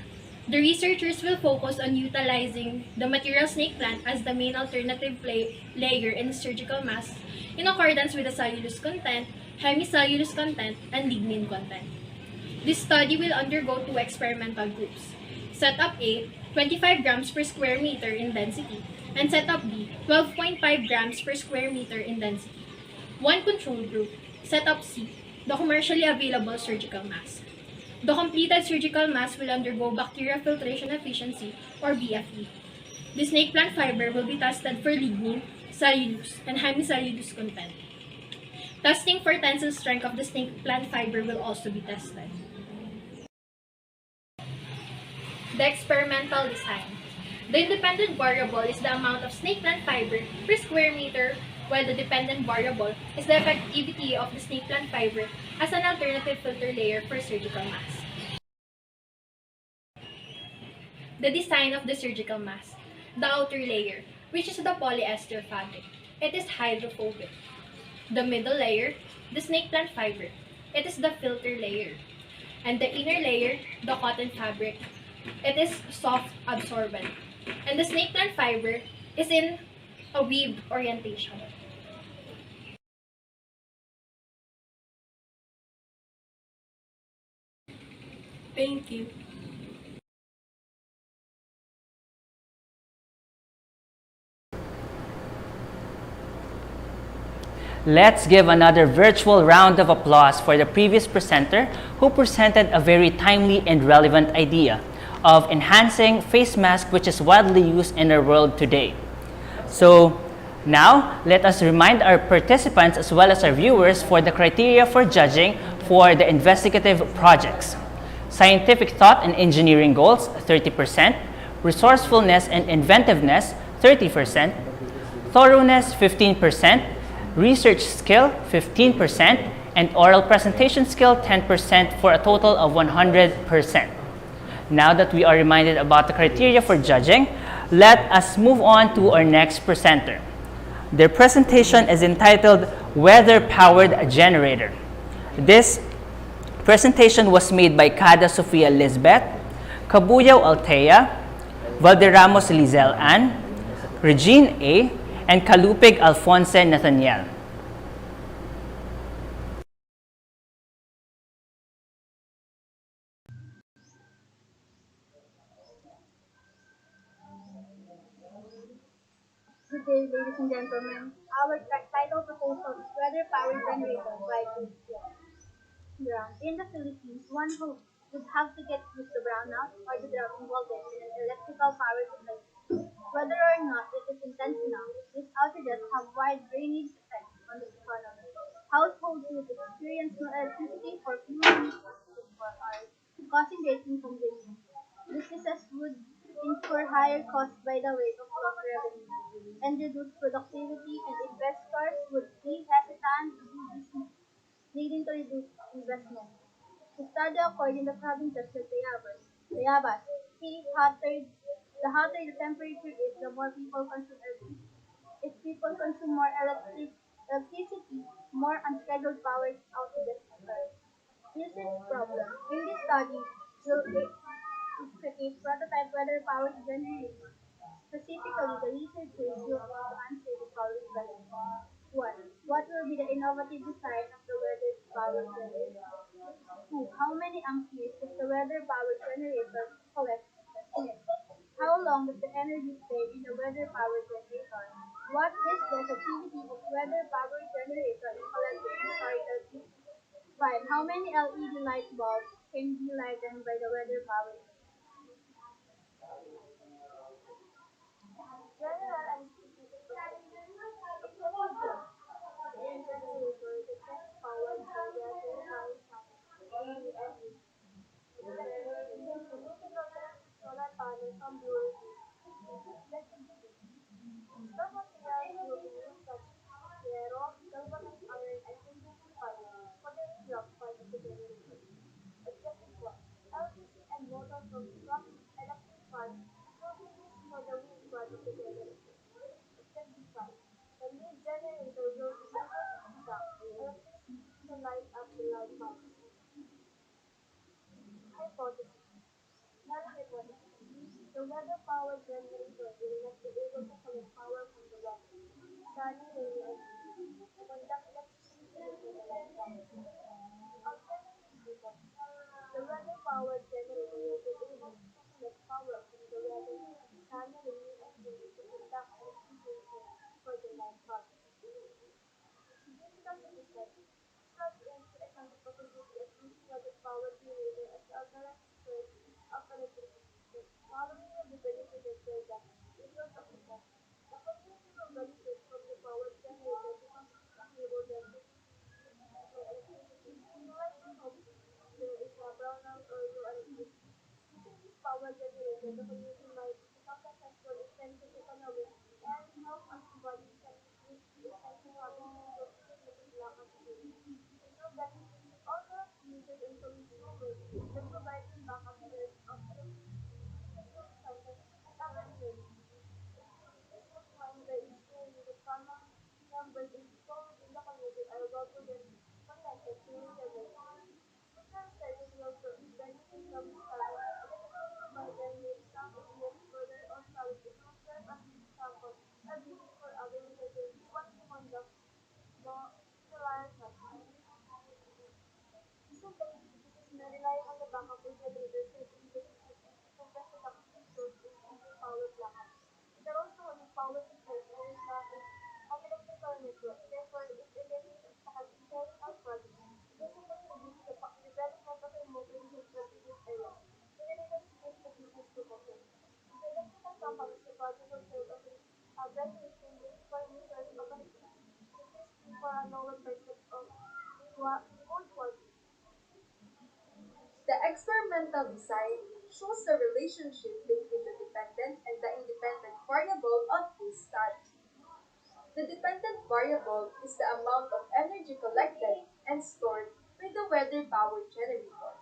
The researchers will focus on utilizing the material snake plant as the main alternative layer in a surgical mask in accordance with the cellulose content, hemicellulose content, and lignin content. This study will undergo two experimental groups. Setup A, 25 grams per square meter in density, and Setup B, 12.5 grams per square meter in density. One control group, Setup C, the commercially available surgical mask. The completed surgical mask will undergo bacterial filtration efficiency, or BFE. The snake plant fiber will be tested for lignin, cellulose, and hemicellulose content. Testing for tensile strength of the snake plant fiber will also be tested. The experimental design. The independent variable is the amount of snake plant fiber per square meter, while the dependent variable is the effectivity of the snake plant fiber as an alternative filter layer for surgical mask. The design of the surgical mask. The outer layer, which is the polyester fabric. It is hydrophobic. The middle layer, the snake plant fiber. It is the filter layer. And the inner layer, the cotton fabric. It is soft absorbent. And the snake plant fiber is in a weave orientation. Thank you. Let's give another virtual round of applause for the previous presenter who presented a very timely and relevant idea of enhancing face mask, which is widely used in our world today. So now let us remind our participants as well as our viewers for the criteria for judging for the investigative projects. Scientific thought and engineering goals, 30%, resourcefulness and inventiveness, 30%, thoroughness, 15%, research skill, 15%, and oral presentation skill, 10%, for a total of 100%. Now that we are reminded about the criteria for judging, let us move on to our next presenter. Their presentation is entitled Weather-Powered Generator. This presentation was made by Kada Sofia Lisbeth, Kabuyaw Altea, Valderramos Lizel Ann, Regine A., and Kalupig Alfonse Nathaniel. Good day, ladies and gentlemen. Our title proposal is Weather Power Generator by Christian. In the Philippines, one would have to get used to brownout or the drought involved in an electrical power supply. Whether or not it is intentional, these outages have wide-ranging effects on the economy. Households would experience no electricity for fewer weeks or 24 hours, causing great inconvenience. Businesses would incur higher costs by the way of lost revenue and reduced productivity, and investors would be hesitant to do business, leading to reduced investment. The study occurred in the provinces of Tayabas. The hotter the temperature is, the more people consume electricity. If people consume more electricity, more unscheduled power outages occur. Research problem. In this study, will create prototype weather power generator. Specifically, the researchers will answer the following questions. 1. What will be the innovative design of the weather power generator? 2. How many amperes does the weather power generator collect per minute? How long does the energy stay in the weather power generator? What is the sensitivity of weather power generator in collecting historical data? 5. How many LED light bulbs can be lightened by the weather power generator? General and specific objectives. The generator detects power by weather power channels, and solar panel from your some materials will be used such as zero, galvanized iron, and induction pipe for the block part of the generator. Objective 1. LCC and motors will be plugged with electric parts will be used for the wind part of the generator. Objective 5. The lead generator will be able to conduct electricity to light up the light bulbs. Hypothesis. Null hypothesis. The weather power generator will not be able to collect power from the weather, sunny, rainy, and windy, to conduct electricity to the light bulbs. Alternative reasons. The weather power generator will be able to collect power from the weather, sunny, rainy, and windy, to conduct electricity for the light bulbs. Significance of the study. Study aims to examine the possibility of using weather power generator as the alternative source of electricity. The following will be benefited by the result of the study. The community will benefit from the power generator because it is unable to power generated, the community might become successful in terms of economic and health antibodies can reduce the essential habits associated with lack of food. Improve benefits is also needed in consumer that provides backup plans of nutritional centers and other emergencies. This was one by ensuring that common members and people within the community are well connected to the internet. Future researchers will benefit from this study, and it will provide them with some ideas further on solid it will serve as an example a basis for other researchers who want to conduct more similar studies. Sometimes researchers may rely on the backup of generators for compress the toxic source into power plants. There also on power research and resources on electrical network. Therefore, it evaluates has been carrying out projects. It also contributes to the development of remote and strategic areas. The related skills to business proposals. The electrical companies, the project will serve as a graduation rate for research opportunities. It is for a lower percent of food quality. The experimental design shows the relationship between the dependent and the independent variable of this study. The dependent variable is the amount of energy collected and stored by the weather power generator,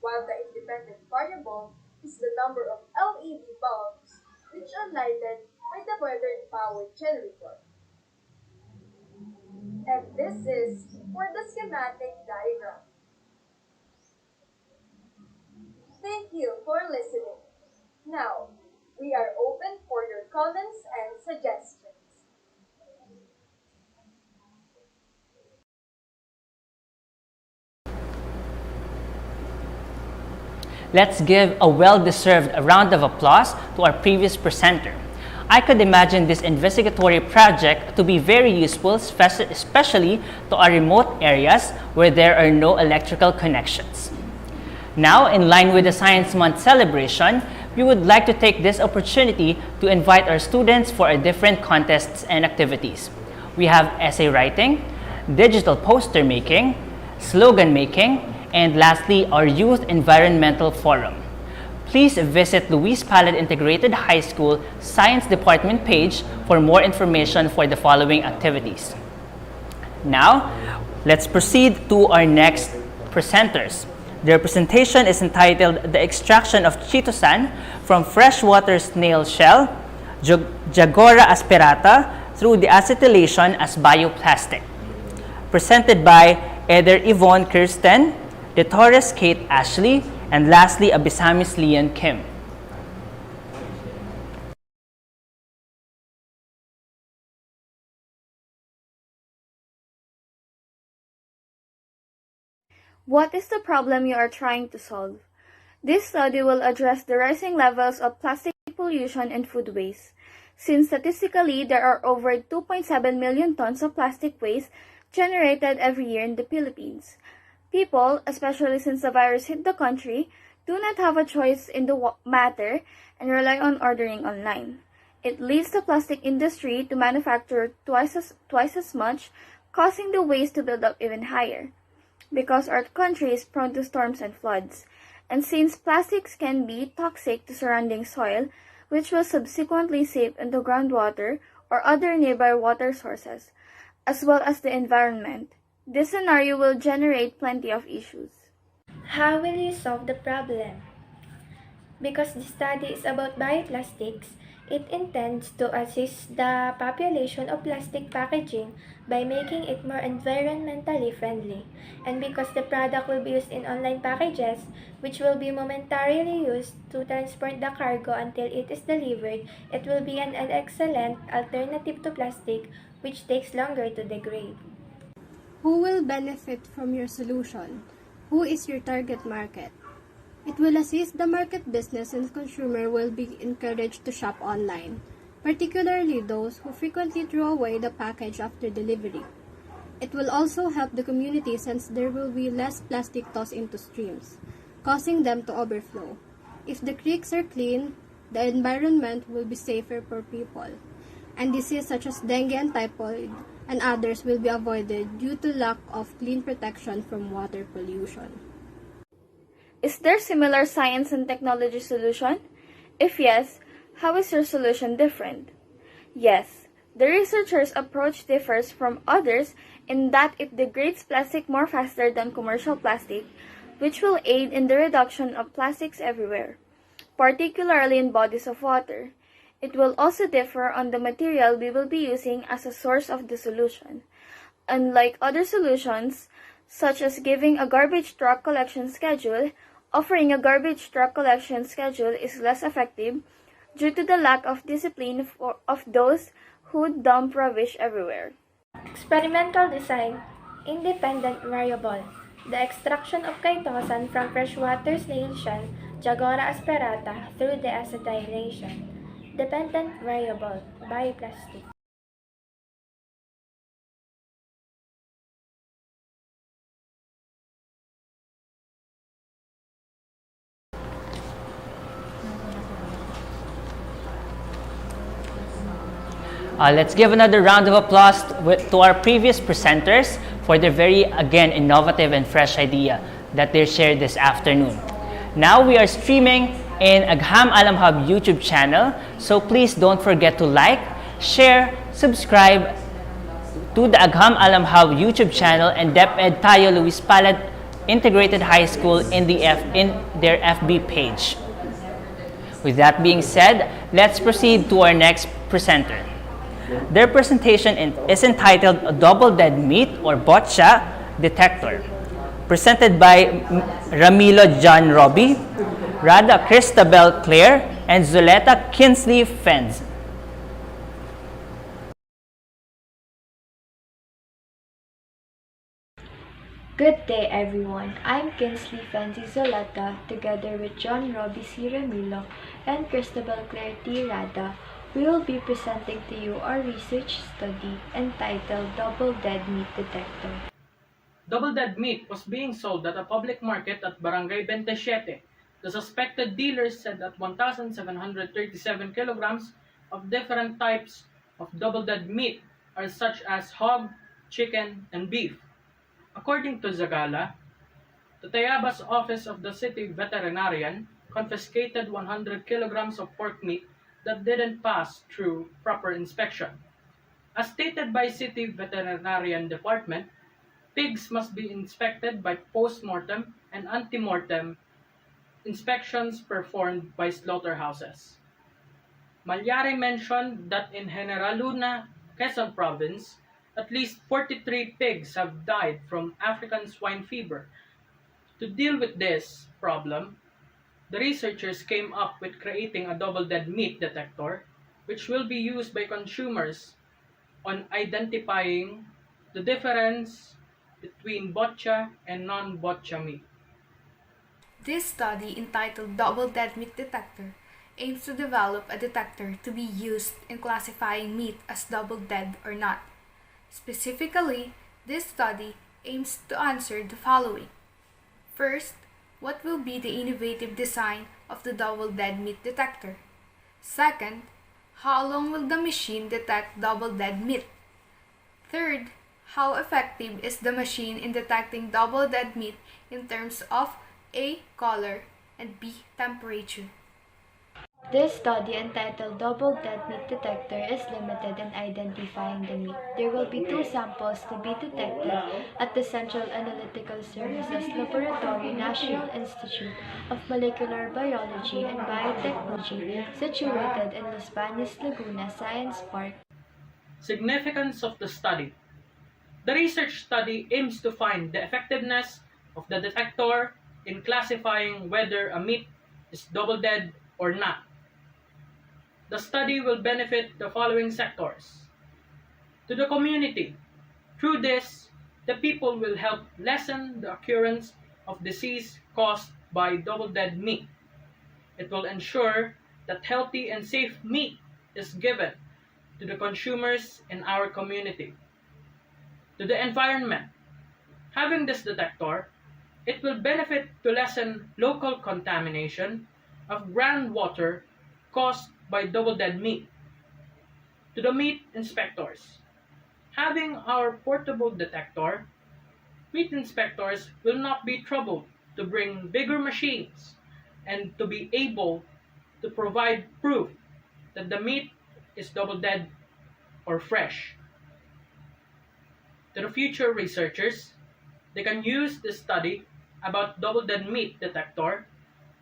while the independent variable is the number of LED bulbs which are lighted by the weather power generator. And this is for the schematic diagram. Thank you for listening. Now, we are open for your comments and suggestions. Let's give a well-deserved round of applause to our previous presenter. I could imagine this investigatory project to be very useful, especially to our remote areas where there are no electrical connections. Now, in line with the Science Month celebration, we would like to take this opportunity to invite our students for our different contests and activities. We have essay writing, digital poster making, slogan making, and lastly, our Youth Environmental Forum. Please visit Luis Palad Integrated High School Science Department page for more information for the following activities. Now, let's proceed to our next presenters. Their presentation is entitled The Extraction of Chitosan from Freshwater Snail Shell, Jagora aspirata, through deacetylation as bioplastic. Presented by Eder Yvonne Kirsten, De Torres Kate Ashley, and lastly, Abisamis Leon Kim. What is the problem you are trying to solve? This study will address the rising levels of plastic pollution and food waste. Since statistically there are over 2.7 million tons of plastic waste generated every year in the Philippines. People, especially since the virus hit the country, do not have a choice in the matter and rely on ordering online. It leads the plastic industry to manufacture twice as much, causing the waste to build up even higher. Because our country is prone to storms and floods, and since plastics can be toxic to surrounding soil, which will subsequently seep into groundwater or other nearby water sources, as well as the environment, this scenario will generate plenty of issues. How will you solve the problem? Because the study is about bioplastics, it intends to assist the population of plastic packaging by making it more environmentally friendly. And because the product will be used in online packages, which will be momentarily used to transport the cargo until it is delivered, it will be an excellent alternative to plastic, which takes longer to degrade. Who will benefit from your solution? Who is your target market? It will assist the market business and consumer will be encouraged to shop online, particularly those who frequently throw away the package after delivery. It will also help the community since there will be less plastic tossed into streams, causing them to overflow. If the creeks are clean, the environment will be safer for people, and diseases such as dengue and typhoid and others will be avoided due to lack of clean protection from water pollution. Is there similar science and technology solution? If yes, how is your solution different? Yes, the researchers' approach differs from others in that it degrades plastic more faster than commercial plastic, which will aid in the reduction of plastics everywhere, particularly in bodies of water. It will also differ on the material we will be using as a source of the solution. Unlike other solutions, such as giving a garbage truck collection schedule, offering a garbage truck collection schedule is less effective due to the lack of discipline of those who dump rubbish everywhere. Experimental design, independent variable. The extraction of chitosan from freshwater snail shell, Jagora asperata, through deacetylation. Dependent variable, bioplastic. Let's give another round of applause to our previous presenters for their very, again, innovative and fresh idea that they shared this afternoon. Now we are streaming in Agham Alam Hub YouTube channel, so please don't forget to like, share, subscribe to the Agham Alam Hub YouTube channel and DepEd Tayo Luis Palad Integrated High School in their FB page. With that being said, let's proceed to our next presenter. Their presentation is entitled Double Dead Meat or Botcha Detector, presented by Ramilo John Robbie, Rada Christabel Claire, and Zuleta Kinsley Fenz. Good day everyone, I'm Kinsley Fenzi Zolata together with John Robbie C. Ramilo and Christabel Claire T. Rada. We will be presenting to you our research study entitled Double Dead Meat Detector. Double dead meat was being sold at a public market at Barangay 27. The suspected dealers said that 1,737 kilograms of different types of double dead meat are such as hog, chicken, and beef. According to Zagala, the Tayabas office of the city veterinarian confiscated 100 kilograms of pork meat that didn't pass through proper inspection. As stated by City Veterinarian Department, pigs must be inspected by post-mortem and ante-mortem inspections performed by slaughterhouses. Malyari mentioned that in General Luna, Quezon Province, at least 43 pigs have died from African swine fever. To deal with this problem, the researchers came up with creating a double dead meat detector, which will be used by consumers on identifying the difference between botcha and non-botcha meat. This study, entitled Double Dead Meat Detector, aims to develop a detector to be used in classifying meat as double dead or not. Specifically, this study aims to answer the following. First, what will be the innovative design of the double dead meat detector? Second, how long will the machine detect double dead meat? Third, how effective is the machine in detecting double dead meat in terms of A. Color and B. Temperature? This study entitled Double Dead Meat Detector is limited in identifying the meat. There will be 2 samples to be detected at the Central Analytical Services Laboratory National Institute of Molecular Biology and Biotechnology situated in Los Baños, Laguna Science Park. Significance of the study. The research study aims to find the effectiveness of the detector in classifying whether a meat is double dead or not. The study will benefit the following sectors. To the community. Through this, the people will help lessen the occurrence of disease caused by double dead meat. It will ensure that healthy and safe meat is given to the consumers in our community. To the environment. Having this detector, it will benefit to lessen local contamination of groundwater caused by double dead meat. To the meat inspectors. Having our portable detector, meat inspectors will not be troubled to bring bigger machines and to be able to provide proof that the meat is double dead or fresh. To the future researchers, they can use this study about double dead meat detector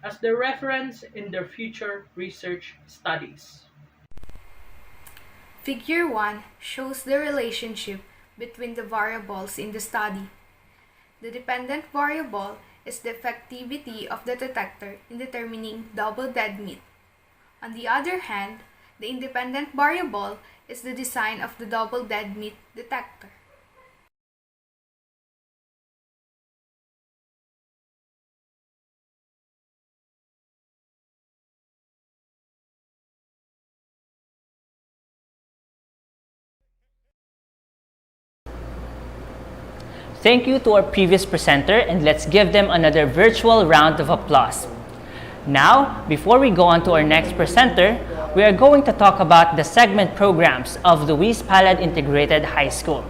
as their reference in their future research studies. Figure 1 shows the relationship between the variables in the study. The dependent variable is the effectivity of the detector in determining double dead meat. On the other hand, the independent variable is the design of the double dead meat detector. Thank you to our previous presenter, and let's give them another virtual round of applause. Now, before we go on to our next presenter, we are going to talk about the segment programs of Luis Palad Integrated High School.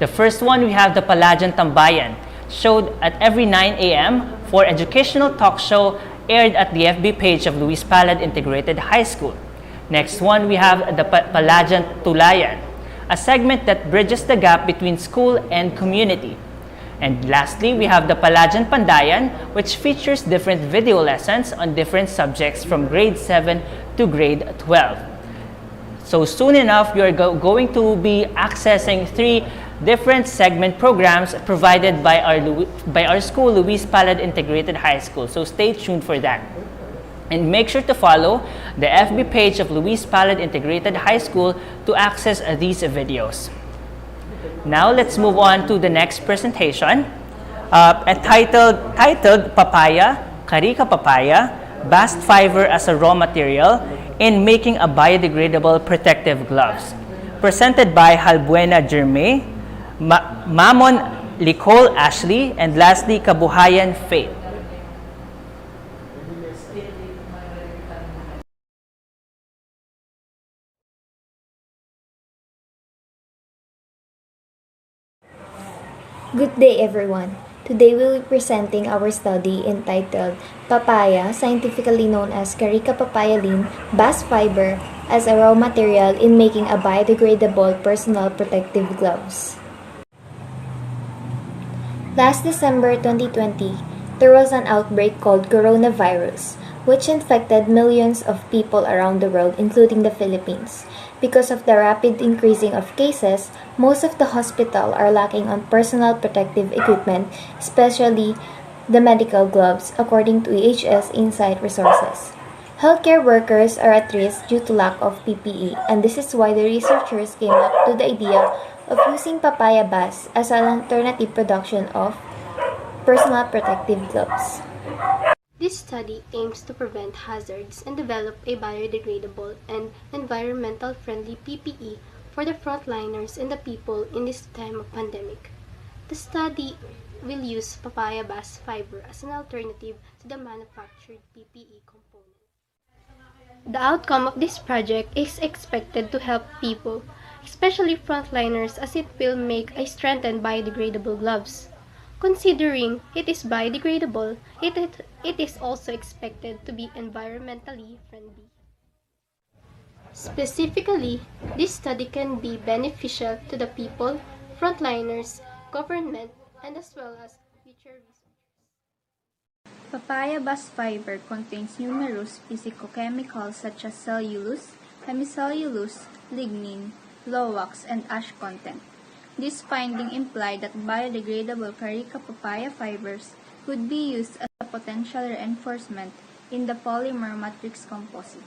The first one, we have the Palajan Tambayan, showed at every 9 a.m. for educational talk show aired at the FB page of Luis Palad Integrated High School. Next one, we have the Palajan Tulayan, a segment that bridges the gap between school and community. And lastly, we have the Palajan Pandayan, which features different video lessons on different subjects from grade 7 to grade 12. So soon enough, you're going to be accessing 3 different segment programs provided by our school, Luis Palad Integrated High School. So stay tuned for that. And make sure to follow the FB page of Luis Palad Integrated High School to access these videos. Now let's move on to the next presentation, titled Papaya, Carica Papaya, Bast Fiber as a Raw Material in Making a Biodegradable Protective Gloves. Presented by Halbuena Jerme, Mamon Licol Ashley, and lastly Kabuhayan Faith. Good day everyone. Today we will be presenting our study entitled Papaya, scientifically known as Carica papayalin, bast fiber as a raw material in making a biodegradable personal protective gloves. Last December 2020, there was an outbreak called coronavirus, which infected millions of people around the world, including the Philippines. Because of the rapid increasing of cases, most of the hospitals are lacking on personal protective equipment, especially the medical gloves, according to EHS Insight Resources. Healthcare workers are at risk due to lack of PPE, and this is why the researchers came up to the idea of using papaya bast as an alternative production of personal protective gloves. This study aims to prevent hazards and develop a biodegradable and environmental-friendly PPE for the frontliners and the people in this time of pandemic. The study will use papaya bast fiber as an alternative to the manufactured PPE component. The outcome of this project is expected to help people, especially frontliners, as it will make a strengthened biodegradable gloves. Considering it is biodegradable, it is also expected to be environmentally friendly. Specifically, this study can be beneficial to the people, frontliners, government, and as well as future researchers. Papaya bast fiber contains numerous physicochemicals such as cellulose, hemicellulose, lignin, low-wax, and ash content. This finding implied that biodegradable Carica papaya fibers could be used as a potential reinforcement in the polymer matrix composite.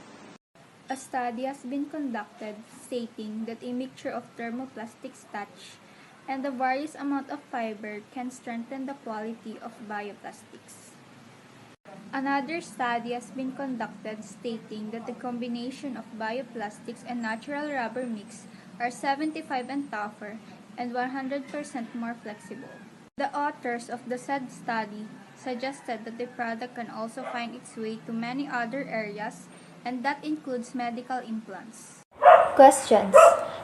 A study has been conducted stating that a mixture of thermoplastic starch and the various amount of fiber can strengthen the quality of bioplastics. Another study has been conducted stating that the combination of bioplastics and natural rubber mix are 75% and tougher and 100% more flexible. The authors of the said study suggested that the product can also find its way to many other areas, and that includes medical implants. Questions.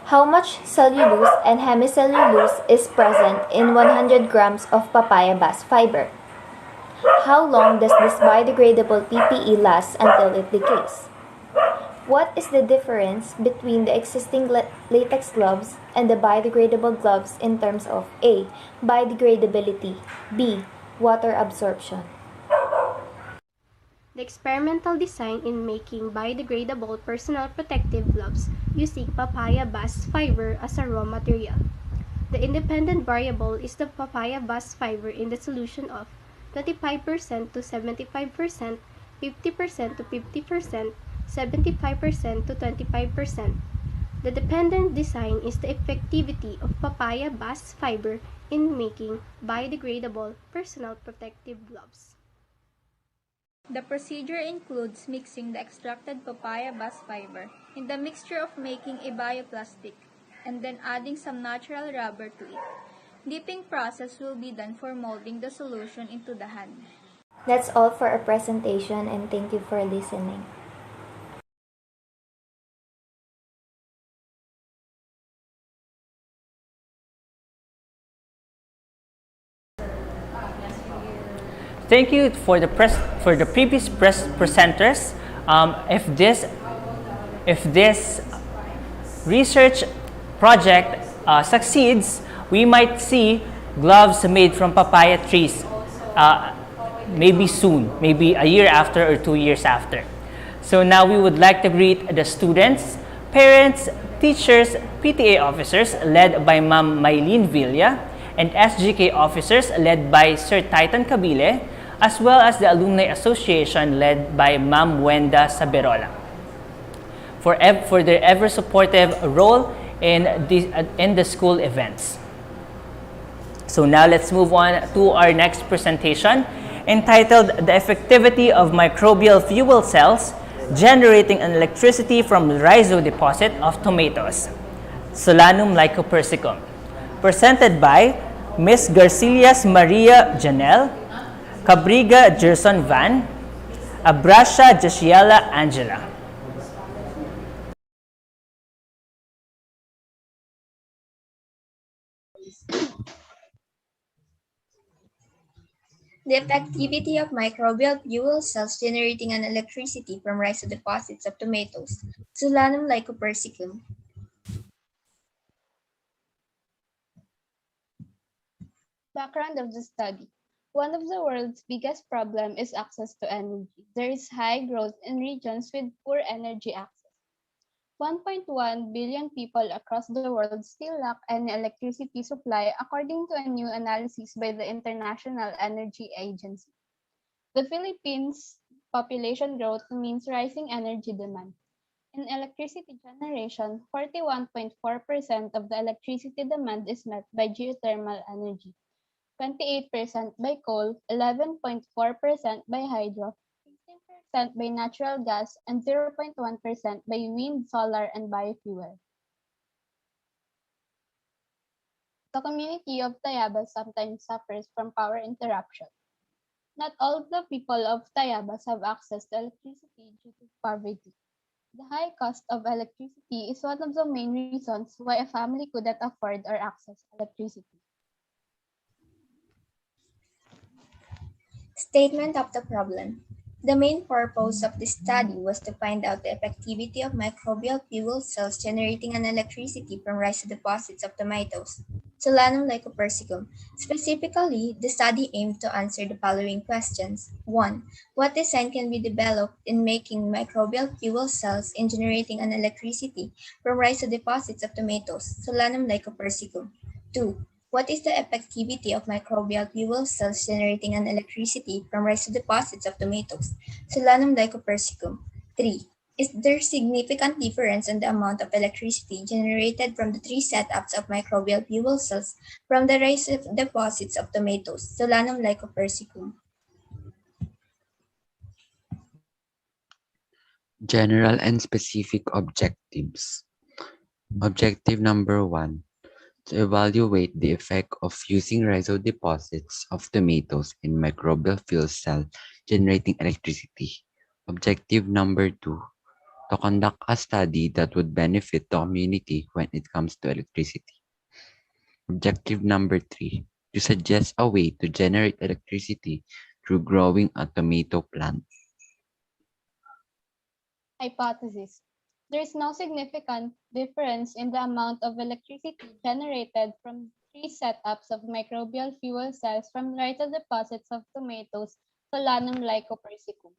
How much cellulose and hemicellulose is present in 100 grams of papaya bast fiber? How long does this biodegradable PPE last until it decays? What is the difference between the existing latex gloves and the biodegradable gloves in terms of A. Biodegradability, B. Water absorption? The experimental design in making biodegradable personal protective gloves using papaya bast fiber as a raw material. The independent variable is the papaya bast fiber in the solution of 25% to 75%, 50% to 50%, 75% to 25%. The dependent design is the effectivity of papaya bast fiber in making biodegradable personal protective gloves. The procedure includes mixing the extracted papaya bast fiber in the mixture of making a bioplastic and then adding some natural rubber to it. Dipping process will be done for molding the solution into the hand. That's all for our presentation, and thank you for listening. Thank you for the previous presenters. If this research project succeeds, we might see gloves made from papaya trees, maybe soon, maybe a year after or 2 years after. So now we would like to greet the students, parents, teachers, PTA officers led by Ma'am Maylene Villa, and SGK officers led by Sir Titan Cabile, as well as the Alumni Association led by Ma'am Wenda Saberola, for their ever-supportive role in the school events. So now let's move on to our next presentation, entitled The Effectivity of Microbial Fuel Cells Generating an Electricity from Rhizo Deposit of Tomatoes, Solanum lycopersicum, presented by Ms. Garcilias Maria Janelle, Cabriga Gerson Van, Abrasha Jashiela Angela. The effectivity of microbial fuel cells generating an electricity from rhizodeposits of tomatoes, Solanum lycopersicum. Background of the study. One of the world's biggest problems is access to energy. There is high growth in regions with poor energy access. 1.1 billion people across the world still lack any electricity supply according to a new analysis by the International Energy Agency. The Philippines' population growth means rising energy demand. In electricity generation, 41.4% of the electricity demand is met by geothermal energy, 28% by coal, 11.4% by hydro, 16% by natural gas, and 0.1% by wind, solar, and biofuel. The community of Tayabas sometimes suffers from power interruption. Not all the people of Tayabas have access to electricity due to poverty. The high cost of electricity is one of the main reasons why a family couldn't afford or access electricity. Statement of the problem. The main purpose of this study was to find out the effectivity of microbial fuel cells generating an electricity from rhizodeposits of tomatoes, Solanum lycopersicum. Specifically, the study aimed to answer the following questions. 1. What design can be developed in making microbial fuel cells in generating an electricity from rhizodeposits of tomatoes, Solanum lycopersicum? 2. What is the effectivity of microbial fuel cells generating an electricity from rhizodeposits of tomatoes, Solanum lycopersicum? 3. Is there significant difference in the amount of electricity generated from the three setups of microbial fuel cells from the rhizodeposits of tomatoes, Solanum lycopersicum? General and specific objectives. Objective number 1. To evaluate the effect of using rhizodeposits of tomatoes in microbial fuel cell generating electricity. Objective number 2. To conduct a study that would benefit the community when it comes to electricity. Objective number 3. To suggest a way to generate electricity through growing a tomato plant? Hypothesis. There is no significant difference in the amount of electricity generated from three setups of microbial fuel cells from rhizodeposits of tomatoes, Solanum lycopersicum.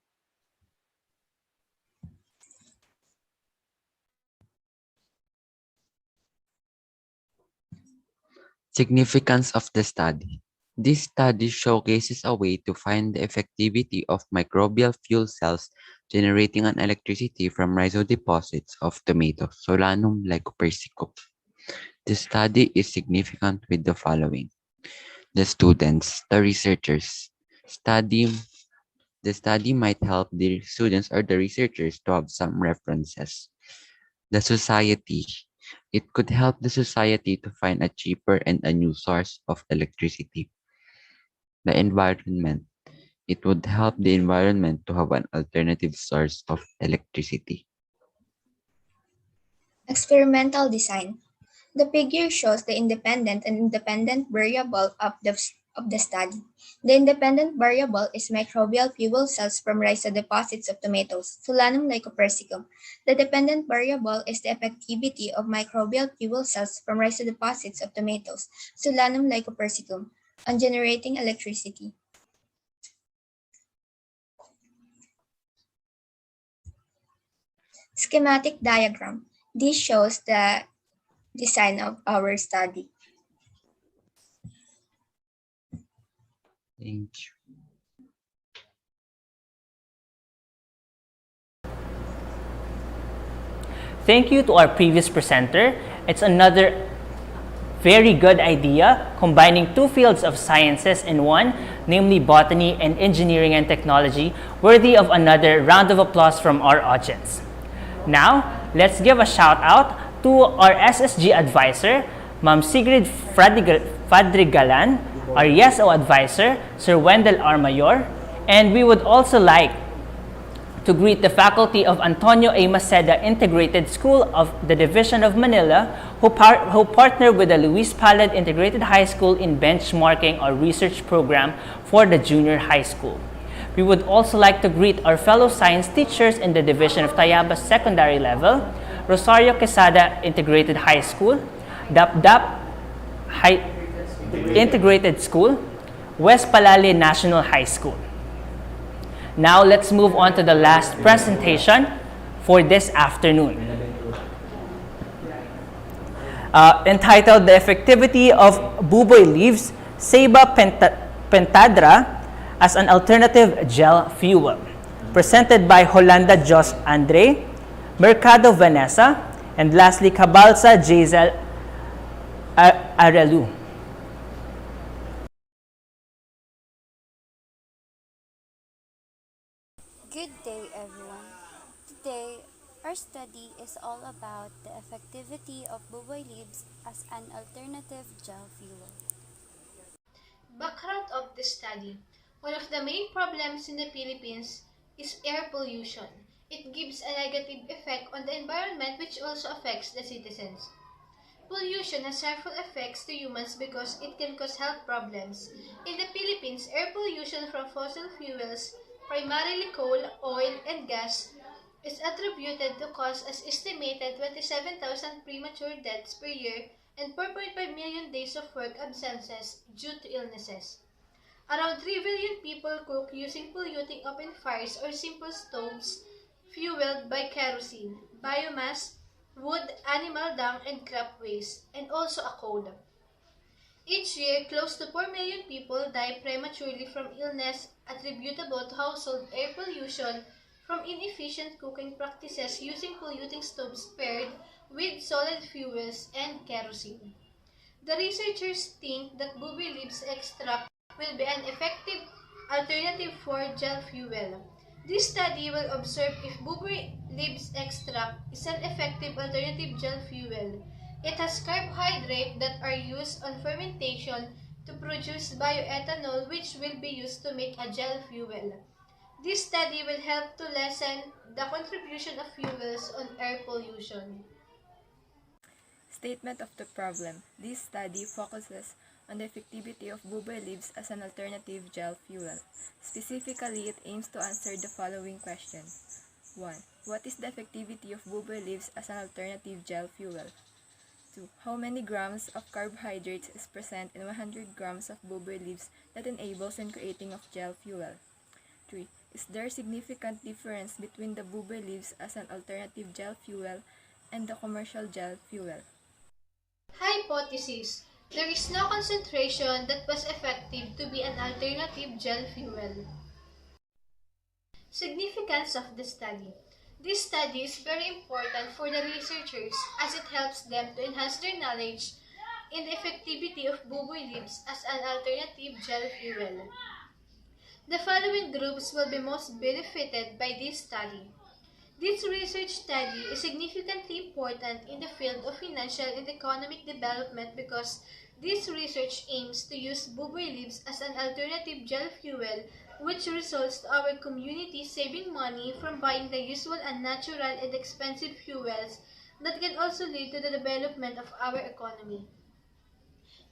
Significance of the study. This study showcases a way to find the effectivity of microbial fuel cells generating an electricity from rhizodeposits of tomatoes, Solanum lycopersicum. The study is significant with the following. The students, the researchers. Study The study might help the students or the researchers to have some references. The society. It could help the society to find a cheaper and a new source of electricity. The environment. It would help the environment to have an alternative source of electricity. Experimental design. The figure shows the independent and independent variable of the study. The independent variable is microbial fuel cells from rhizodeposits of tomatoes, Solanum lycopersicum. The dependent variable is the effectivity of microbial fuel cells from rhizodeposits of tomatoes, Solanum lycopersicum, on generating electricity. Schematic diagram. This shows the design of our study. Thank you. Thank you to our previous presenter. It's another very good idea combining two fields of sciences in one, namely botany and engineering and technology, worthy of another round of applause from our audience. Now, let's give a shout out to our SSG advisor, Ma'am Sigrid Fadrigalan, our YesO advisor, Sir Wendell R. Mayor, and we would also like to greet the faculty of Antonio A. Maceda Integrated School of the Division of Manila who partner with the Luis Palad Integrated High School in benchmarking our research program for the junior high school. We would also like to greet our fellow science teachers in the Division of Tayabas Secondary Level, Rosario Quesada Integrated High School, Dapdap Integrated School, West Palale National High School. Now let's move on to the last presentation for this afternoon. Entitled The Effectivity of Buboy Leaves, Ceiba Pentadra as an Alternative Gel Fuel. Presented by Holanda Jos Andre, Mercado Vanessa, and lastly Cabalsa Jazel Arelu. Good day, everyone. Today, our study is all about the effectivity of buboy leaves as an alternative gel fuel. Background of the study. One of the main problems in the Philippines is air pollution. It gives a negative effect on the environment which also affects the citizens. Pollution has several effects to humans because it can cause health problems. In the Philippines, air pollution from fossil fuels, primarily coal, oil, and gas, is attributed to cause as estimated 27,000 premature deaths per year and 4.5 million days of work absences due to illnesses. Around 3 billion people cook using polluting open fires or simple stoves fueled by kerosene, biomass, wood, animal dung, and crop waste, and also a coal. Each year, close to 4 million people die prematurely from illness attributable to household air pollution from inefficient cooking practices using polluting stoves paired with solid fuels and kerosene. The researchers think that booby leaves extract will be an effective alternative for gel fuel. This study will observe if booby leaves extract is an effective alternative gel fuel. It has carbohydrates that are used on fermentation to produce bioethanol which will be used to make a gel fuel. This study will help to lessen the contribution of fuels on air pollution. Statement of the problem. This study focuses on the effectivity of buboy leaves as an alternative gel fuel. Specifically, it aims to answer the following question. 1. What is the effectivity of buboy leaves as an alternative gel fuel? 2. How many grams of carbohydrates is present in 100 grams of buboy leaves that enables in creating of gel fuel? 3. Is there a significant difference between the buboy leaves as an alternative gel fuel and the commercial gel fuel? Hypothesis. There is no concentration that was effective to be an alternative gel fuel. Significance of the study. This study is very important for the researchers as it helps them to enhance their knowledge in the effectivity of buboy leaves as an alternative gel fuel. The following groups will be most benefited by this study. This research study is significantly important in the field of financial and economic development because this research aims to use buboy leaves as an alternative gel fuel, which results to our community saving money from buying the usual unnatural and expensive fuels that can also lead to the development of our economy.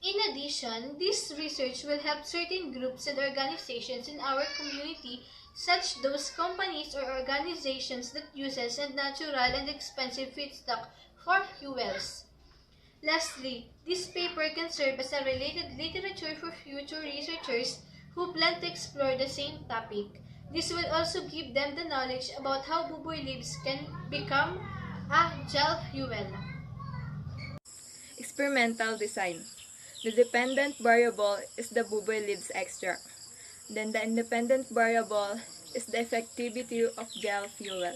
In addition, this research will help certain groups and organizations in our community, such those companies or organizations that uses natural and expensive feedstock for fuels. Lastly, this paper can serve as a related literature for future researchers who plan to explore the same topic. This will also give them the knowledge about how buboy leaves can become a gel fuel. Experimental design. The dependent variable is the buboy leaves extract. Then the independent variable is the effectivity of gel fuel.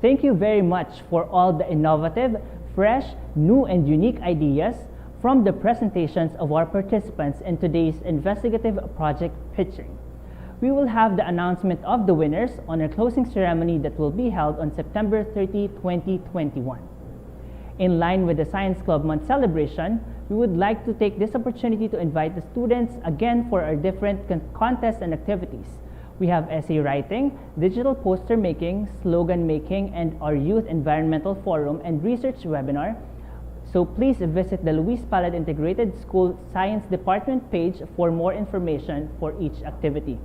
Thank you very much for all the innovative, fresh, new, and unique ideas from the presentations of our participants in today's investigative project pitching. We will have the announcement of the winners on our closing ceremony that will be held on September 30, 2021. In line with the Science Club Month celebration, we would like to take this opportunity to invite the students again for our different contests and activities. We have essay writing, digital poster making, slogan making, and our Youth Environmental Forum and Research Webinar. So please visit the Luis Palad Integrated School Science Department page for more information for each activity.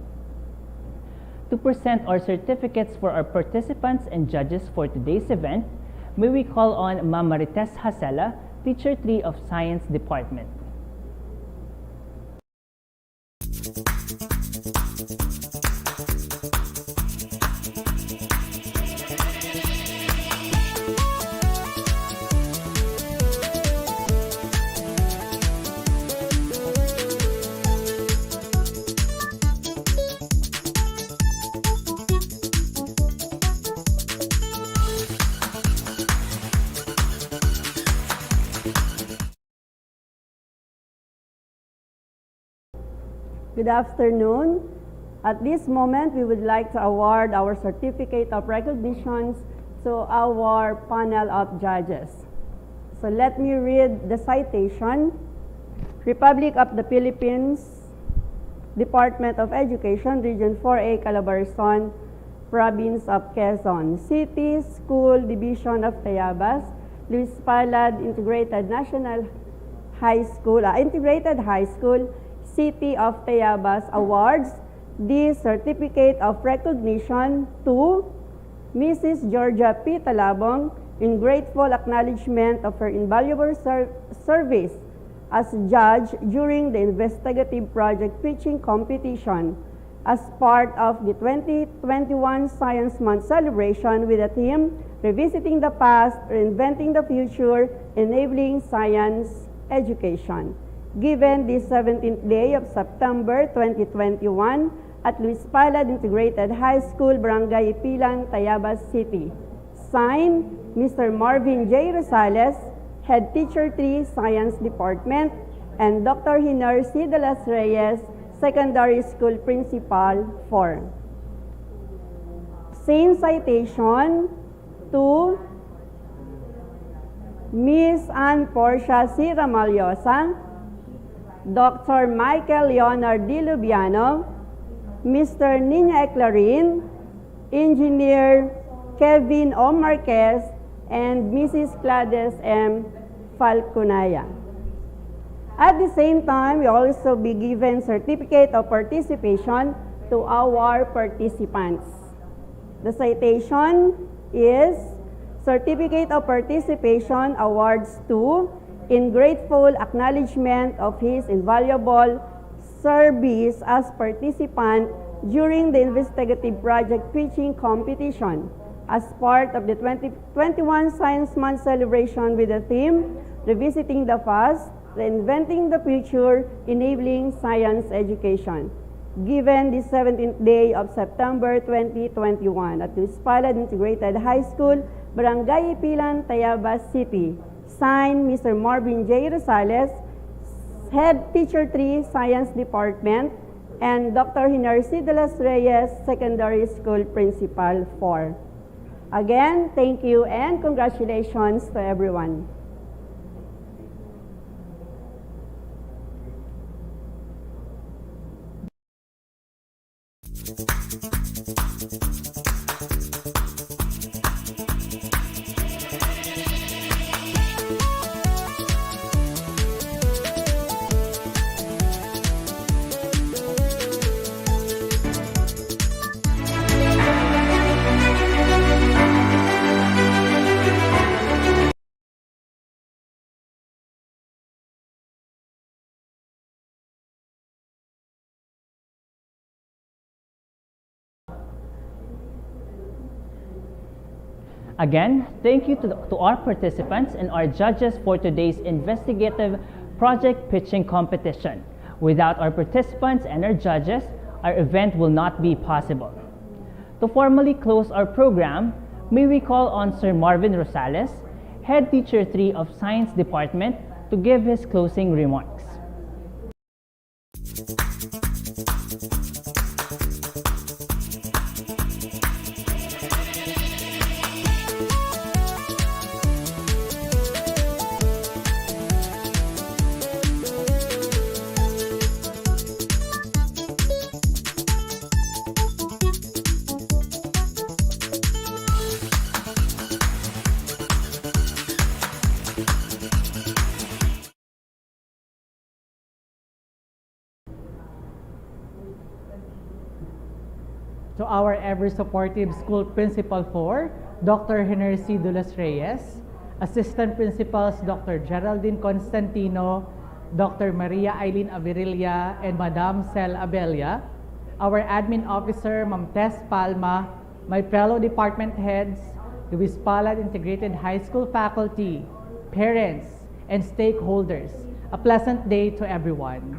To present our certificates for our participants and judges for today's event, may we call on Ma'am Marites Hasela, Teacher 3 of Science Department. Good afternoon. At this moment, we would like to award our certificate of recognitions to our panel of judges. So let me read the citation. Republic of the Philippines, Department of Education, Region 4A, Calabarzon, Province of Quezon, City School Division of Tayabas, Luis Palad Integrated High School, City of Tayabas awards the Certificate of Recognition to Mrs. Georgia P. Talabong in grateful acknowledgement of her invaluable service as judge during the investigative project pitching competition as part of the 2021 Science Month celebration with the theme Revisiting the Past, Reinventing the Future, Enabling Science Education, given this 17th day of September 2021 at Luis Palad Integrated High School, Barangay Ipilan, Tayabas City. Signed, Mr. Marvin J. Rosales, Head Teacher 3, Science Department, and Dr. Hiner C. de las Reyes, Secondary School Principal 4. Same citation to Ms. Ann Porcia C. Ramallosa, Dr. Michael Leonard D. Lubiano, Mr. Nina Eclarin, Engineer Kevin O. Marquez, and Mrs. Gladys M. Falconaya. At the same time, we also be given certificate of participation to our participants. The citation is Certificate of Participation awards to, in grateful acknowledgement of his invaluable service as participant during the investigative project pitching competition as part of the 2021 Science Month celebration with the theme Revisiting the Past, Reinventing the Future, Enabling Science Education, given the 17th day of September 2021 at Luis Palad Integrated High School, Barangay Ipilan, Tayabas City. Signed, Mr. Marvin J. Rosales, Head Teacher 3, Science Department, and Dr. Hinarci de los Reyes, Secondary School Principal 4. Again, thank you and congratulations to everyone. Again, thank you to our participants and our judges for today's investigative project pitching competition. Without our participants and our judges, our event will not be possible. To formally close our program, may we call on Sir Marvin Rosales, Head Teacher 3 of Science Department, to give his closing remarks. To our ever-supportive School Principal 4, Dr. Hinarci de los Reyes, Assistant Principals Dr. Geraldine Constantino, Dr. Maria Eileen Avirilla, and Madam Cel Abella, our Admin Officer, Ma'am Tess Palma, my fellow department heads, Luis Palad Integrated High School faculty, parents, and stakeholders, a pleasant day to everyone.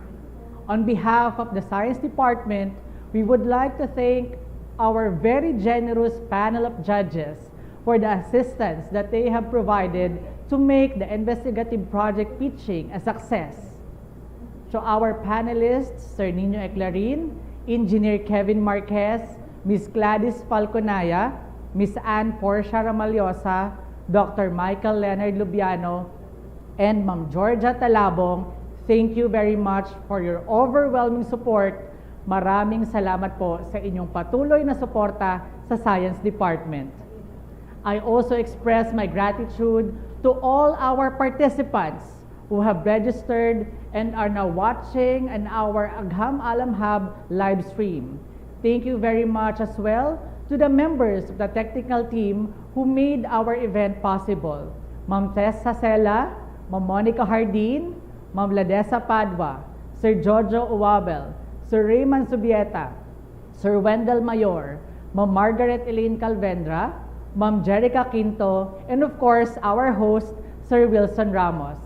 On behalf of the Science Department, we would like to thank our very generous panel of judges for the assistance that they have provided to make the investigative project pitching a success. To our panelists, Sir Nino Eclarin, Engineer Kevin Marquez, Ms. Gladys Falconaya, Ms. Ann Portia Ramalhosa, Dr. Michael Leonard Lubiano, and Ma'am Georgia Talabong, thank you very much for your overwhelming support. Maraming salamat po sa inyong patuloy na suporta sa Science Department. I also express my gratitude to all our participants who have registered and are now watching in our Agham Alam Hub live stream. Thank you very much as well to the members of the technical team who made our event possible. Ma'am Tess Sacela, Ma'am Monica Hardin, Ma'am Ladesa Padua, Sir Jojo Uwabel, Sir Raymond Subieta, Sir Wendell Mayor, Ma'am Margaret Elaine Calvendra, Ma'am Jerica Quinto, and of course, our host, Sir Wilson Ramos.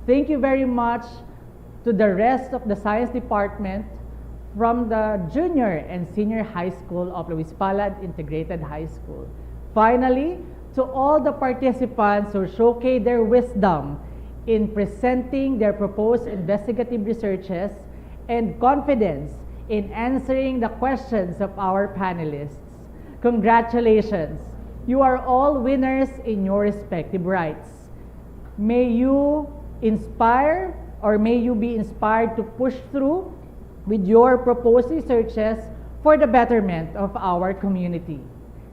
Thank you very much to the rest of the Science Department from the Junior and Senior High School of Luis Palad Integrated High School. Finally, to all the participants who showcased their wisdom in presenting their proposed investigative researches and confidence in answering the questions of our panelists. Congratulations! You are all winners in your respective rights. May you inspire or may you be inspired to push through with your proposed researches for the betterment of our community.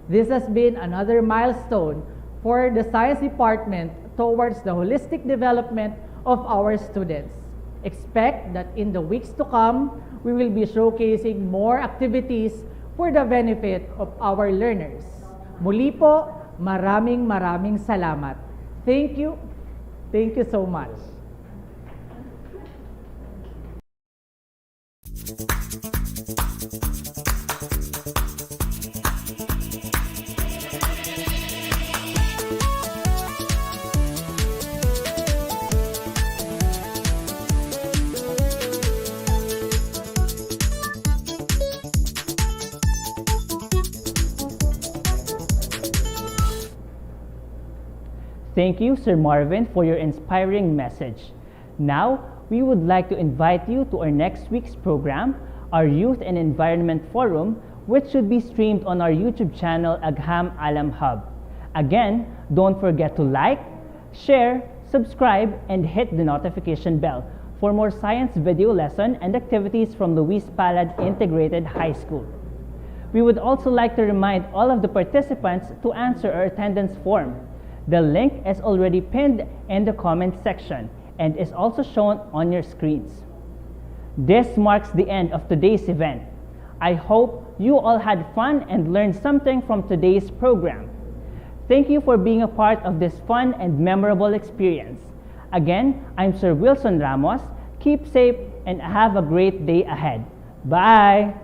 This has been another milestone for the Science Department towards the holistic development of our students. Expect that in the weeks to come, we will be showcasing more activities for the benefit of our learners. Muli po, maraming salamat. Thank you. Thank you so much. Thank you, Sir Marvin, for your inspiring message. Now, we would like to invite you to our next week's program, our Youth and Environment Forum, which should be streamed on our YouTube channel, Agham Alam Hub. Again, don't forget to like, share, subscribe, and hit the notification bell for more science video lesson and activities from Luis Palad Integrated High School. We would also like to remind all of the participants to answer our attendance form. The link is already pinned in the comment section and is also shown on your screens. This marks the end of today's event. I hope you all had fun and learned something from today's program. Thank you for being a part of this fun and memorable experience. Again, I'm Sir Wilson Ramos. Keep safe and have a great day ahead. Bye!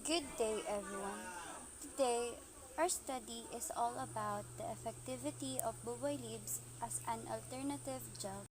Good day, everyone. Today, our study is all about the effectivity of buboy leaves as an alternative gel